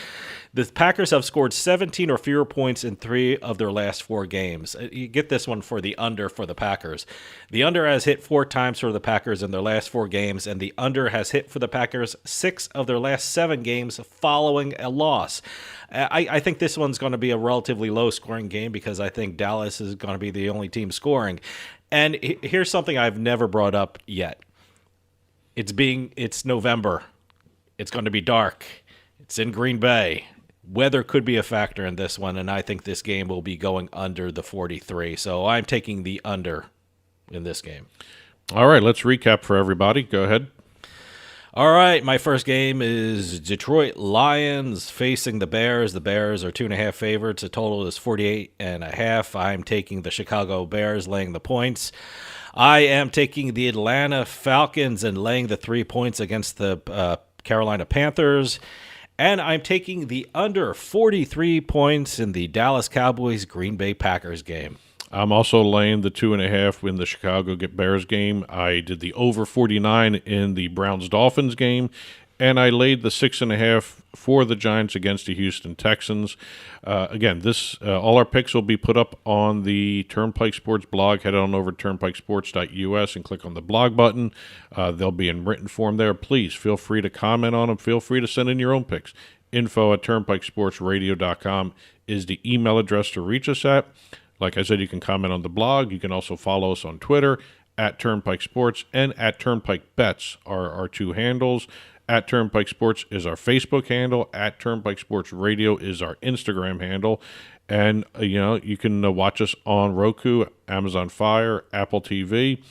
The Packers have scored 17 or fewer points in 3 of their last 4 games. You get this one for the under for the Packers. The under has hit 4 times for the Packers in their last 4 games, and the under has hit for the Packers 6 of their last 7 games following a loss. I think this one's going to be a relatively low-scoring game because I think Dallas is going to be the only team scoring. And here's something I've never brought up yet. It's November. It's going to be dark. It's in Green Bay. Weather could be a factor in this one, and I think this game will be going under the 43. So I'm taking the under in this game. All right, let's recap for everybody. Go ahead. All right, my first game is Detroit Lions facing the Bears. The Bears are 2.5 favorites. The total is 48.5. I'm taking the Chicago Bears, laying the points. I am taking the Atlanta Falcons and laying the 3 points against the Carolina Panthers. And I'm taking the under 43 points in the Dallas Cowboys Green Bay Packers game. I'm also laying the 2.5 in the Chicago Bears game. I did the over 49 in the Browns-Dolphins game, and I laid the 6.5 for the Giants against the Houston Texans. Again, all our picks will be put up on the Turnpike Sports blog. Head on over to turnpikesports.us and click on the blog button. They'll be in written form there. Please feel free to comment on them. Feel free to send in your own picks. info@turnpikesportsradio.com is the email address to reach us at. Like I said, you can comment on the blog. You can also follow us on Twitter @Turnpike Sports and @Turnpike Bets are our 2 handles. @Turnpike Sports is our Facebook handle. @Turnpike Sports Radio is our Instagram handle. And, you can watch us on Roku, Amazon Fire, Apple TV.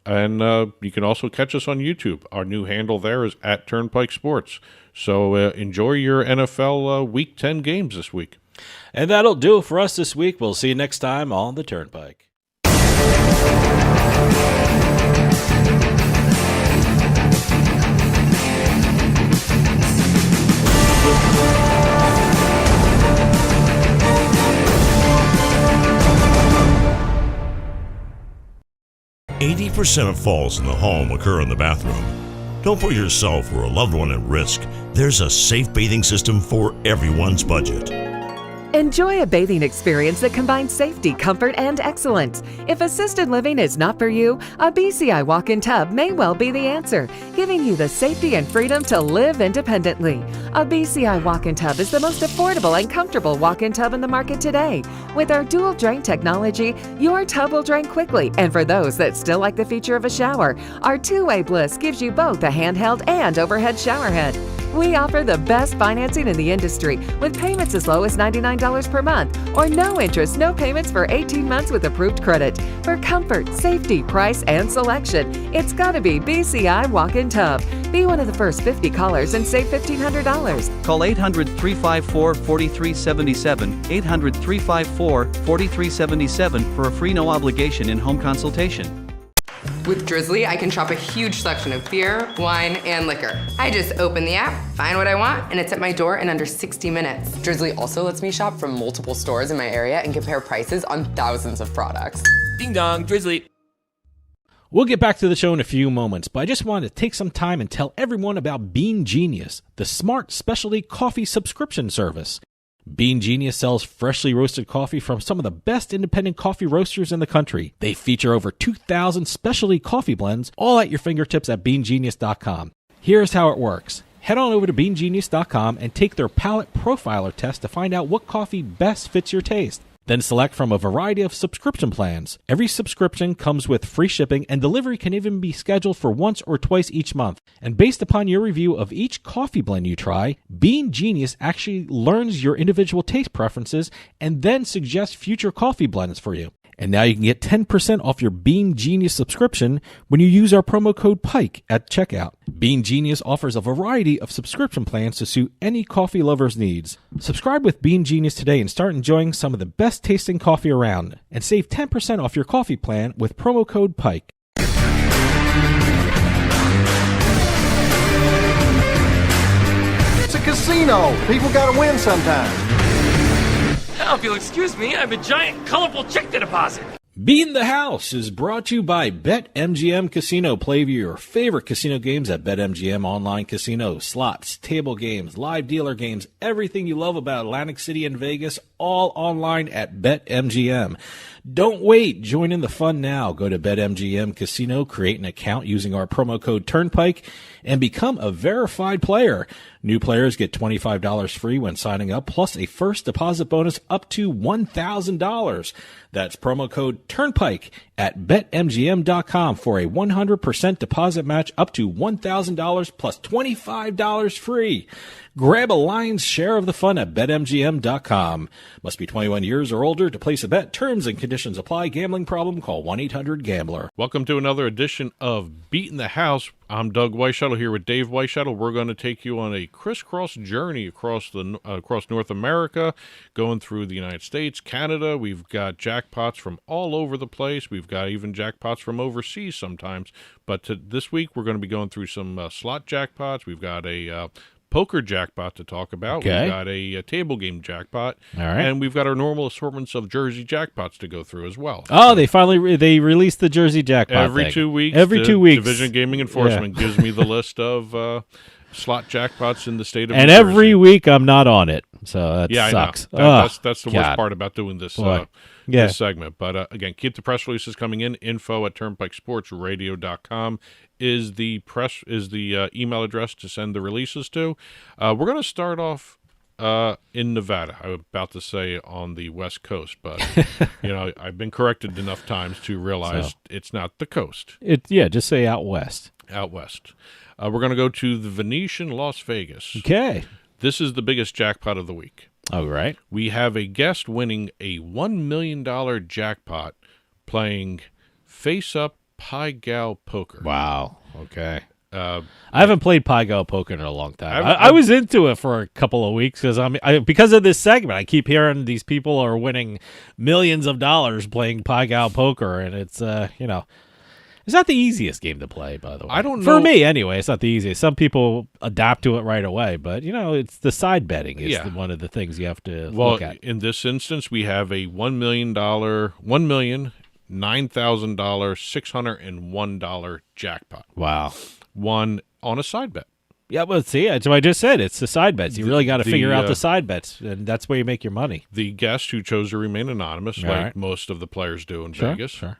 And you can also catch us on YouTube. Our new handle there is @Turnpike Sports. So enjoy your NFL Week 10 games this week. And that'll do it for us this week. We'll see you next time on the Turnpike. 80% of falls in the home occur in the bathroom. Don't put yourself or a loved one at risk. There's a safe bathing system for everyone's budget. Enjoy a bathing experience that combines safety, comfort, and excellence. If assisted living is not for you, a BCI walk-in tub may well be the answer, giving you the safety and freedom to live independently. A BCI walk-in tub is the most affordable and comfortable walk-in tub in the market today. With our dual drain technology, your tub will drain quickly, and for those that still like the feature of a shower, our two-way bliss gives you both a handheld and overhead shower head. We offer the best financing in the industry with payments as low as $99 per month or no interest, no payments for 18 months with approved credit. For comfort, safety, price, and selection, it's got to be BCI Walk-In Tub. Be one of the first 50 callers and save $1,500. Call 800-354-4377, 800-354-4377 for a free no obligation in-home consultation. With Drizzly, I can shop a huge selection of beer, wine, and liquor. I just open the app, find what I want, and it's at my door in under 60 minutes. Drizzly also lets me shop from multiple stores in my area and compare prices on thousands of products. Ding dong, Drizzly. We'll get back to the show in a few moments, but I just wanted to take some time and tell everyone about Bean Genius, the smart specialty coffee subscription service. Bean Genius sells freshly roasted coffee from some of the best independent coffee roasters in the country. They feature over 2,000 specialty coffee blends, all at your fingertips at beangenius.com. Here's how it works. Head on over to beangenius.com and take their palate profiler test to find out what coffee best fits your taste. Then select from a variety of subscription plans. Every subscription comes with free shipping, and delivery can even be scheduled for once or twice each month. And based upon your review of each coffee blend you try, Bean Genius actually learns your individual taste preferences and then suggests future coffee blends for you. And now you can get 10% off your Bean Genius subscription when you use our promo code PIKE at checkout. Bean Genius offers a variety of subscription plans to suit any coffee lover's needs. Subscribe with Bean Genius today and start enjoying some of the best tasting coffee around. And save 10% off your coffee plan with promo code PIKE. It's a casino. People gotta win sometime. Now, if you'll excuse me, I have a giant, colorful check to deposit. Beatin The House is brought to you by BetMGM Casino. Play your favorite casino games at BetMGM Online Casino. Slots, table games, live dealer games, everything you love about Atlantic City and Vegas, all online at BetMGM. Don't wait. Join in the fun now. Go to BetMGM Casino, create an account using our promo code Turnpike, and become a verified player. New players get $25 free when signing up, plus a first deposit bonus up to $1,000. That's promo code Turnpike at BetMGM.com for a 100% deposit match up to $1,000 plus $25 free. Grab a lion's share of the fun at BetMGM.com. Must be 21 years or older to place a bet. Terms and conditions apply. Gambling problem? Call 1-800-GAMBLER. Welcome to another edition of Beatin The House. I'm Doug Weischadle here with Dave Weischadle. We're going to take you on a crisscross journey across North America, going through the United States, Canada. We've got jackpots from all over the place. We've got even jackpots from overseas sometimes. But this week we're going to be going through some slot jackpots. We've got a poker jackpot to talk about. Okay. We've got a table game jackpot. All right. And we've got our normal assortments of Jersey jackpots to go through as well. Oh, they finally released the Jersey jackpot Every thing. 2 weeks. Every 2 weeks. Division Gaming Enforcement gives me the list of slot jackpots in the state of and New Jersey. every week I'm not on it, so that sucks. I know. That's the worst part about doing this Yeah. this segment. But again, keep the press releases coming in. Info at turnpikesportsradio.com is the email address to send the releases to. We're going to start off in Nevada. I was about to say on the West Coast, but I've been corrected enough times to realize it's not the coast. Just say out west. Out west. We're going to go to the Venetian Las Vegas. Okay. This is the biggest jackpot of the week. All right. We have a guest winning a $1 million jackpot playing face-up Pai Gow poker. Wow. Okay. I haven't played Pai Gow poker in a long time. I was into it for a couple of weeks because of this segment. I keep hearing these people are winning millions of dollars playing Pai Gow poker, and it's it's not the easiest game to play, by the way. I don't know. For me, anyway, it's not the easiest. Some people adapt to it right away, but it's the side betting is one of the things you have to look at. In this instance, we have a $1,009,601 jackpot. Wow. Won on a side bet. Yeah, well, see, that's what I just said. It's the side bets. You really got to figure out the side bets, and that's where you make your money. The guest who chose to remain anonymous, most of the players do in Vegas. Sure.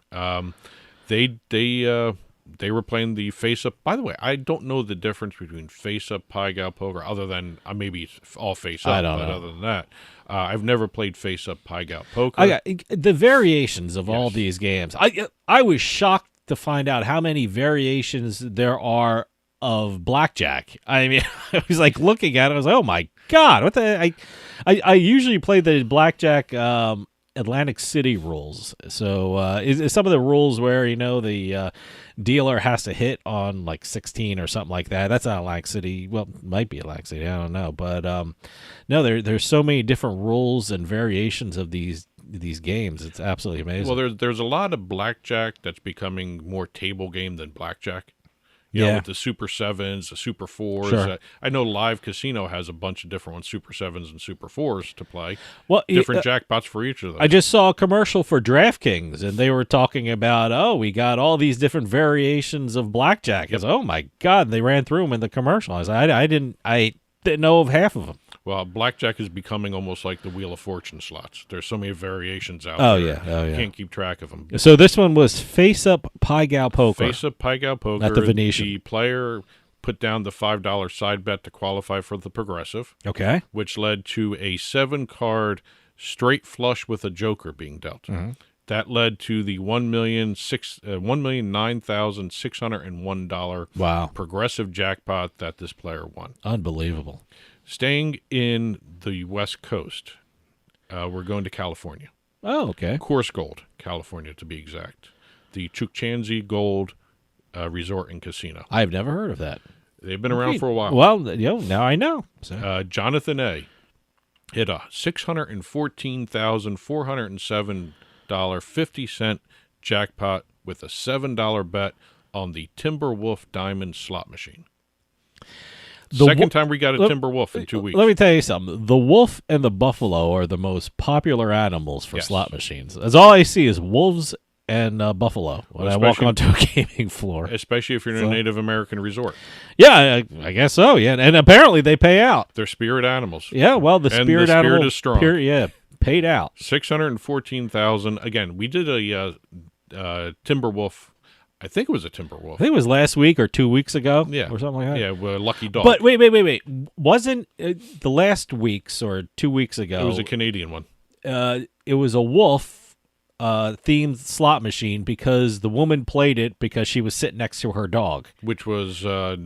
They were playing the face-up. By the way, I don't know the difference between face-up Pai Gow poker, other than maybe it's all face-up. I don't know. Other than that, I've never played face-up Pai Gow poker. The variations of all these games. I was shocked to find out how many variations there are of blackjack. I mean, I was like looking at it. I was like, oh my god, what the? I usually play the blackjack Atlantic City rules. So is some of the rules where the dealer has to hit on like 16 or something like that. That's not Atlantic City. Well, it might be Atlantic City. I don't know, but no, there's so many different rules and variations of these games. It's absolutely amazing. Well, there's a lot of blackjack that's becoming more table game than blackjack. You know, with the Super 7s, the Super 4s. Sure. I know Live Casino has a bunch of different ones, Super 7s and Super 4s to play. Well, different jackpots for each of those. I just saw a commercial for DraftKings, and they were talking about, we got all these different variations of blackjack. Yep. Oh my god! They ran through them in the commercial. I didn't know of half of them. Well, blackjack is becoming almost like the Wheel of Fortune slots. There's so many variations out there. You can't keep track of them. So this one was face-up Pai-Gow poker. Face-up Pai-Gow poker. At the Venetian. The player put down the $5 side bet to qualify for the progressive. Okay. Which led to a 7-card straight flush with a joker being dealt. Mm-hmm. That led to the $1,009,601 progressive jackpot that this player won. Unbelievable. Staying in the West Coast, we're going to California. Oh, okay. Course Gold, California, to be exact. The Chukchansi Gold Resort and Casino. I've never heard of that. They've been around for a while. Well, now I know. So. Jonathan A. hit a $614,407.50 jackpot with a $7 bet on the Timberwolf Diamond slot machine. Second time we got a Timberwolf in 2 weeks. Let me tell you something. The wolf and the buffalo are the most popular animals for slot machines. That's all I see is wolves and buffalo when I walk onto a gaming floor. Especially if you're in a Native American resort. Yeah, I guess so. Yeah, and apparently they pay out. They're spirit animals. Yeah, well, the spirit animal is strong. Paid out. $614,000. Again, we did a Timberwolf. I think it was a Timberwolf. I think it was last week or 2 weeks ago. Yeah. Or something like that. Yeah, Lucky Dog. But wait. Wasn't the last weeks or 2 weeks ago? It was a Canadian one. It was a wolf themed slot machine because the woman played it because she was sitting next to her dog. Which was a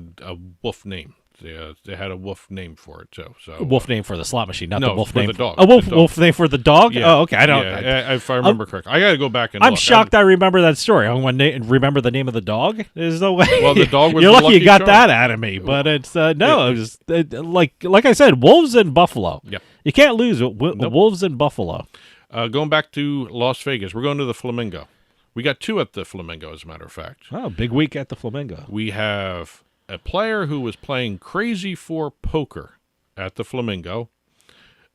wolf name. They had a wolf name for it too. So a wolf name for the slot machine, not the wolf for name the dog. A wolf name for the dog. Yeah. Oh, okay. I don't. Yeah, if I remember correctly, I got to go back and. I'm look. shocked. I remember that story. I want to remember the name of the dog. There's no way. Well, the dog was. You're lucky you got charm. that out of me, but it's no. It was like I said, wolves and buffalo. Yeah, you can't lose with wolves and buffalo. Going back to Las Vegas, we're going to the Flamingo. We got 2 at the Flamingo, as a matter of fact. Oh, big week at the Flamingo. We have a player who was playing Crazy 4 poker at the Flamingo,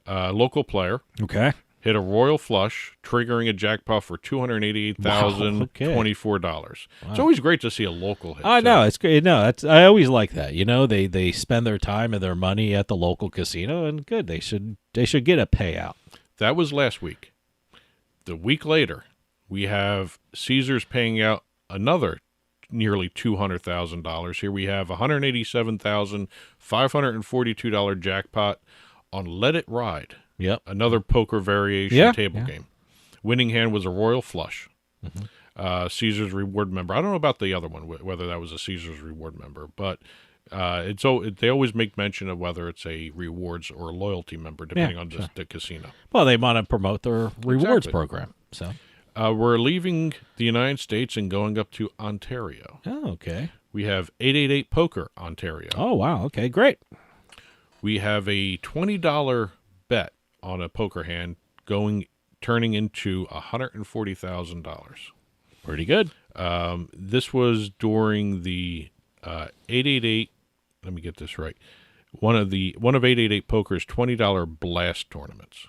local player. Okay. Hit a royal flush, triggering a jackpot for $288,024. Wow. It's always great to see a local hit. I know, it's great. No, I always like that. They spend their time and their money at the local casino, and good. They should get a payout. That was last week. The week later, we have Caesars paying out another nearly $200,000. Here we have $187,542 jackpot on Let It Ride. Yep. Another poker variation table game. Winning hand was a royal flush. Mm-hmm. Caesars reward member. I don't know about the other one, whether that was a Caesars reward member, but they always make mention of whether it's a rewards or a loyalty member, depending on the casino. Well, they want to promote their rewards program. So we're leaving the United States and going up to Ontario. Oh, okay. We have 888 Poker, Ontario. Oh, wow. Okay, great. We have a $20 bet on a poker hand turning into $140,000. Pretty good. This was during the 888. Let me get this right. One of 888 Poker's $20 blast tournaments.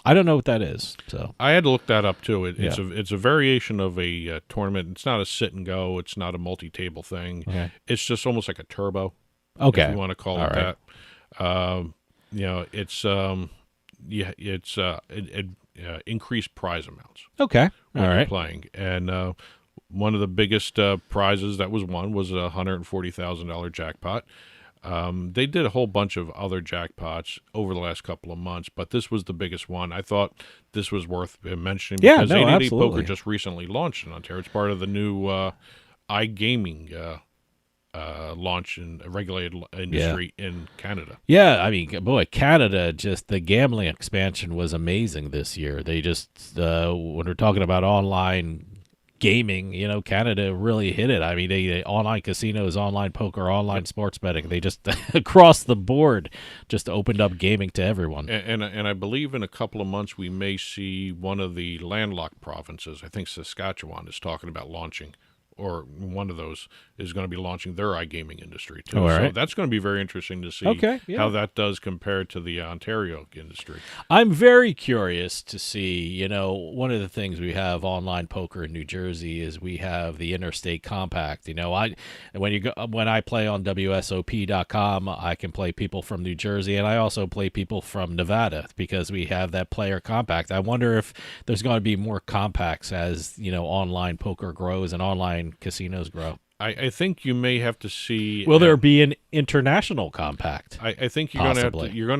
I don't know what that is, so I had to look that up too. It's a variation of a tournament. It's not a sit and go. It's not a multi-table thing. Okay. It's just almost like a turbo. Okay, if you want to call it that. It's increased prize amounts. Okay, all right. Playing, and one of the biggest prizes that was won was a $140,000 jackpot. They did a whole bunch of other jackpots over the last couple of months, but this was the biggest one. I thought this was worth mentioning because 888 Poker just recently launched in Ontario. It's part of the new iGaming launch in a regulated industry in Canada. Yeah, I mean, boy, Canada, just the gambling expansion was amazing this year. They just, when we're talking about online gaming, Canada really hit it. I mean, they online casinos, online poker, online sports betting. They just across the board just opened up gaming to everyone. And I believe in a couple of months we may see one of the landlocked provinces. I think Saskatchewan is talking about launching, or one of those is going to be launching their iGaming industry too. Oh, so right. that's going to be very interesting to see how that does compared to the Ontario industry. I'm very curious to see, one of the things we have online poker in New Jersey is we have the interstate compact. When I play on WSOP.com, I can play people from New Jersey, and I also play people from Nevada because we have that player compact. I wonder if there's going to be more compacts as, online poker grows and online casinos grow. I think you may have to see. Will there be an international compact? I think you're going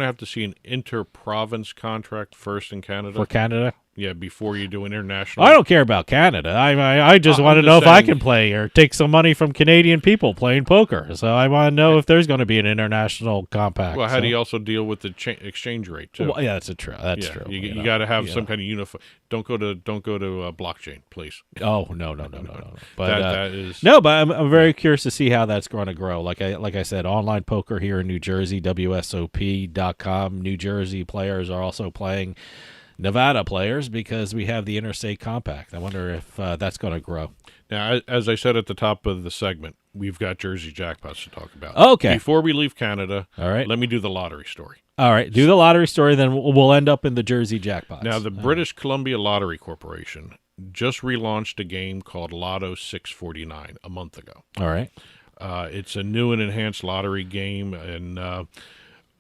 to have to see an inter-province contract first in Canada. For Canada? Yeah, before you do an international. I don't care about Canada. I just want to know if I can play or take some money from Canadian people playing poker. So I want to know if there's going to be an international compact. Well, how do you also deal with the exchange rate too? Well, yeah, that's true. That's true. You got to have some kind of uniform. Don't go to blockchain, please. No. But that is but I'm very curious to see how that's going to grow. Like I said, online poker here in New Jersey, WSOP.com. New Jersey players are also playing Nevada players because we have the interstate compact. I wonder if that's going to grow. Now, as I said at the top of the segment, we've got Jersey jackpots to talk about. Okay. Before we leave Canada, all right, let me do the lottery story. All right, do the lottery story, then we'll end up in the Jersey jackpots. Now, the British Columbia Lottery Corporation just relaunched a game called Lotto 649 a month ago. All right. It's a new and enhanced lottery game, and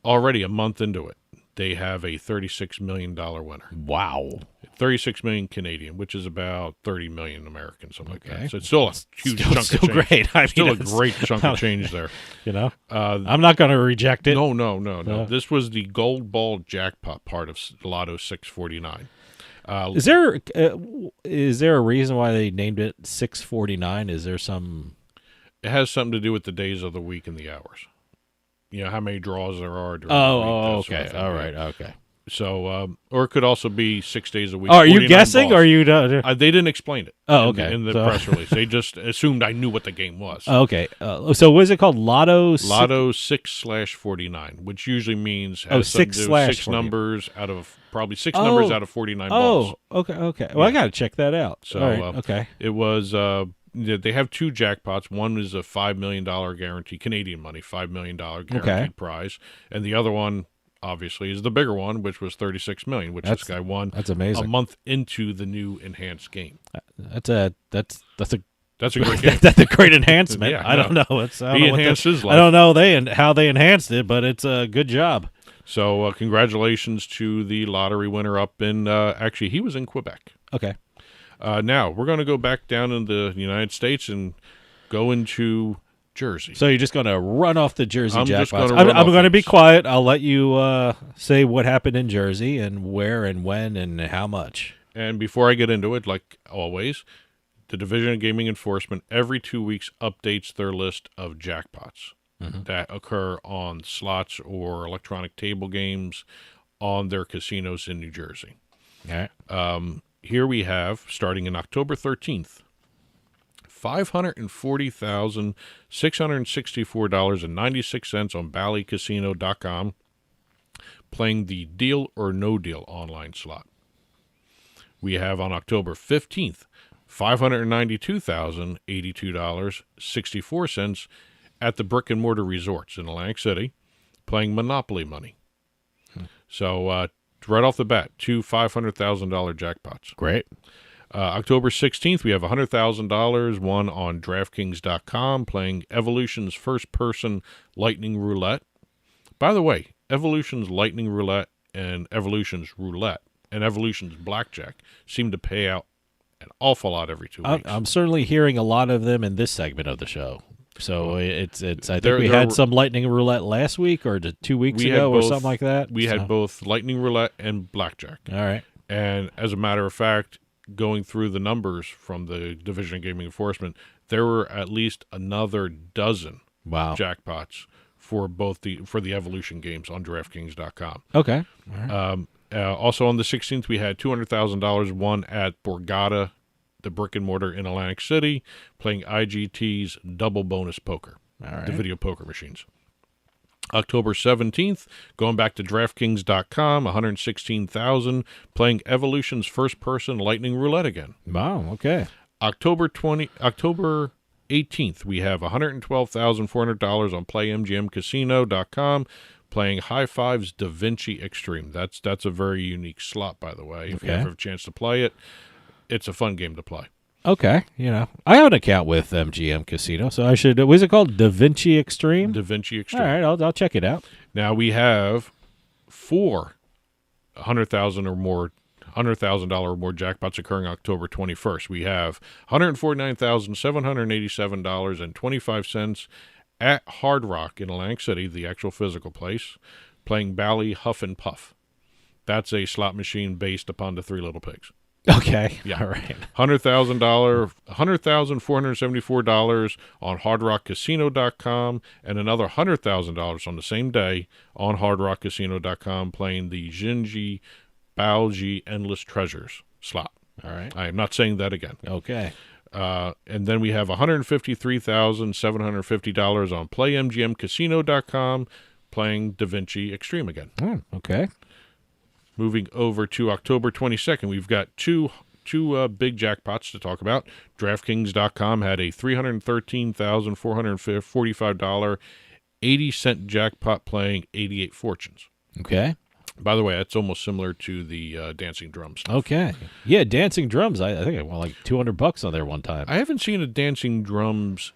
already a month into it, they have a $36 million winner. Wow. 36 million Canadian, which is about 30 million American, something like that. So it's still a huge chunk of change. Great. I mean, still a great chunk of change there. I'm not going to reject it. No. This was the gold ball jackpot part of Lotto 649. Is there a reason why they named it 649? Is there some? It has something to do with the days of the week and the hours. How many draws there are during the week. Okay. All right. Okay. So, or it could also be 6 days a week. Oh, are you guessing? Or are you? They didn't explain it. Okay. In the press release, they just assumed I knew what the game was. Okay. So, what is it called? Lotto 6/49, which usually means six numbers out of probably six numbers out of 49 balls. Okay. Well, I got to check that out. So, okay. It was. They have two jackpots. One is a $5 million guarantee, Canadian money, $5 million guaranteed prize, and the other one, obviously, is the bigger one, which was $36 million, which this guy won. That's amazing. A month into the new enhanced game. That's a great game. That's a great enhancement. Yeah, I don't know. He enhanced his life. I don't know how they enhanced it, but it's a good job. So congratulations to the lottery winner up in. Actually, he was in Quebec. Okay. Now we're going to go back down in the United States and go into Jersey. So you're just going to run off the Jersey jackpots. I'm going to be quiet. I'll let you say what happened in Jersey and where and when and how much. And before I get into it, like always, the Division of Gaming Enforcement every 2 weeks updates their list of jackpots that occur on slots or electronic table games on their casinos in New Jersey. All right. Here we have, starting in October 13th, $540,664.96 on BallyCasino.com, playing the Deal or No Deal online slot. We have on October 15th, $592,082.64 at the Brick and Mortar Resorts in Atlantic City, playing Monopoly money. So, right off the bat, two $500,000 jackpots. Great. October 16th, we have $100,000, one on DraftKings.com, playing Evolution's first-person Lightning Roulette. By the way, Evolution's Lightning Roulette and Evolution's Roulette and Evolution's Blackjack seem to pay out an awful lot every 2 weeks. I'm certainly hearing a lot of them in this segment of the show. So I think we had some Lightning Roulette last week or 2 weeks ago or something like that. We had both Lightning Roulette and Blackjack. All right. And as a matter of fact, going through the numbers from the Division of Gaming Enforcement, there were at least another dozen Wow. jackpots for the Evolution games on DraftKings.com. Okay. All right. Also on the 16th, we had $200,000 won at Borgata, the brick and mortar in Atlantic City, playing IGT's Double Bonus Poker, the video poker machines. October 17th, going back to DraftKings.com, $116,000, playing Evolution's first-person Lightning Roulette again. Wow, okay. October 18th, we have $112,400 on PlayMGMCasino.com, playing High Five's Da Vinci Extreme. That's a very unique slot, by the way. If you ever have a chance to play it, it's a fun game to play. Okay, I have an account with MGM Casino, so I should. Was it called Da Vinci Extreme? Da Vinci Extreme. All right, I'll check it out. Now we have 4 $100,000 or more jackpots occurring October 21st. We have $149,787.25 at Hard Rock in Atlantic City, the actual physical place, playing Bally Huff and Puff. That's a slot machine based upon the Three Little Pigs. Okay. Yeah. All right. $100,474 on HardRockCasino.com and another $100,000 on the same day on HardRockCasino.com playing the Jinji Baoji Endless Treasures slot. All right. I am not saying that again. Okay. And then we have $153,750 on PlayMGMCasino.com playing Da Vinci Extreme again. Okay. Moving over to October 22nd, we've got two big jackpots to talk about. DraftKings.com had a $313,445 80-cent jackpot playing 88 Fortunes. Okay. By the way, that's almost similar to the Dancing Drums stuff. Okay. Yeah, Dancing Drums. I think I won like $200 on there one time. I haven't seen a Dancing Drums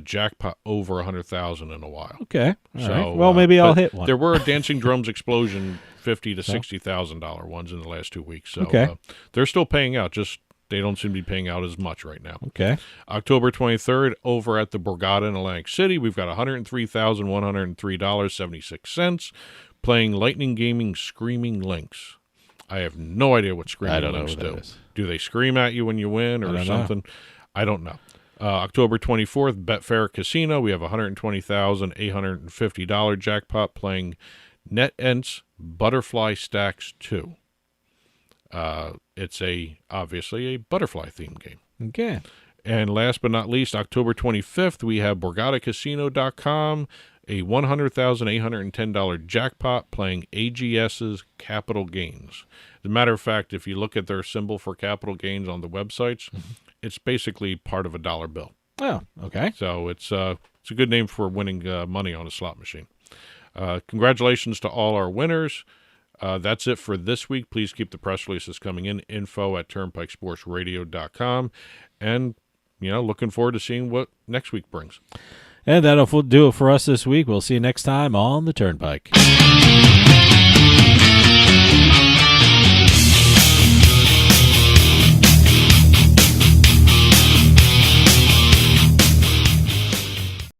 jackpot over 100,000 in a while. Okay. All right. Well, maybe I'll hit one. There were Dancing Drums Explosion $50,000 to $60,000 ones in the last 2 weeks. So they're still paying out. Just they don't seem to be paying out as much right now. Okay. October 23rd, over at the Borgata in Atlantic City, we've got $103,103.76 playing Lightning Gaming Screaming Links. I have no idea what Screaming Links do. Do they scream at you when you win or something? I don't know. October 24th, Betfair Casino, we have $120,850 jackpot playing NetEnt's Butterfly Stacks 2. It's obviously a butterfly themed game. Okay. And last but not least, October 25th, we have BorgataCasino.com, a $100,810 jackpot playing AGS's Capital Gains. As a matter of fact, if you look at their symbol for capital gains on the websites, it's basically part of a dollar bill. Oh, okay. So it's a good name for winning money on a slot machine. Congratulations to all our winners. That's it for this week. Please keep the press releases coming in, info@turnpikesportsradio.com. And, looking forward to seeing what next week brings. And that'll do it for us this week. We'll see you next time on the Turnpike.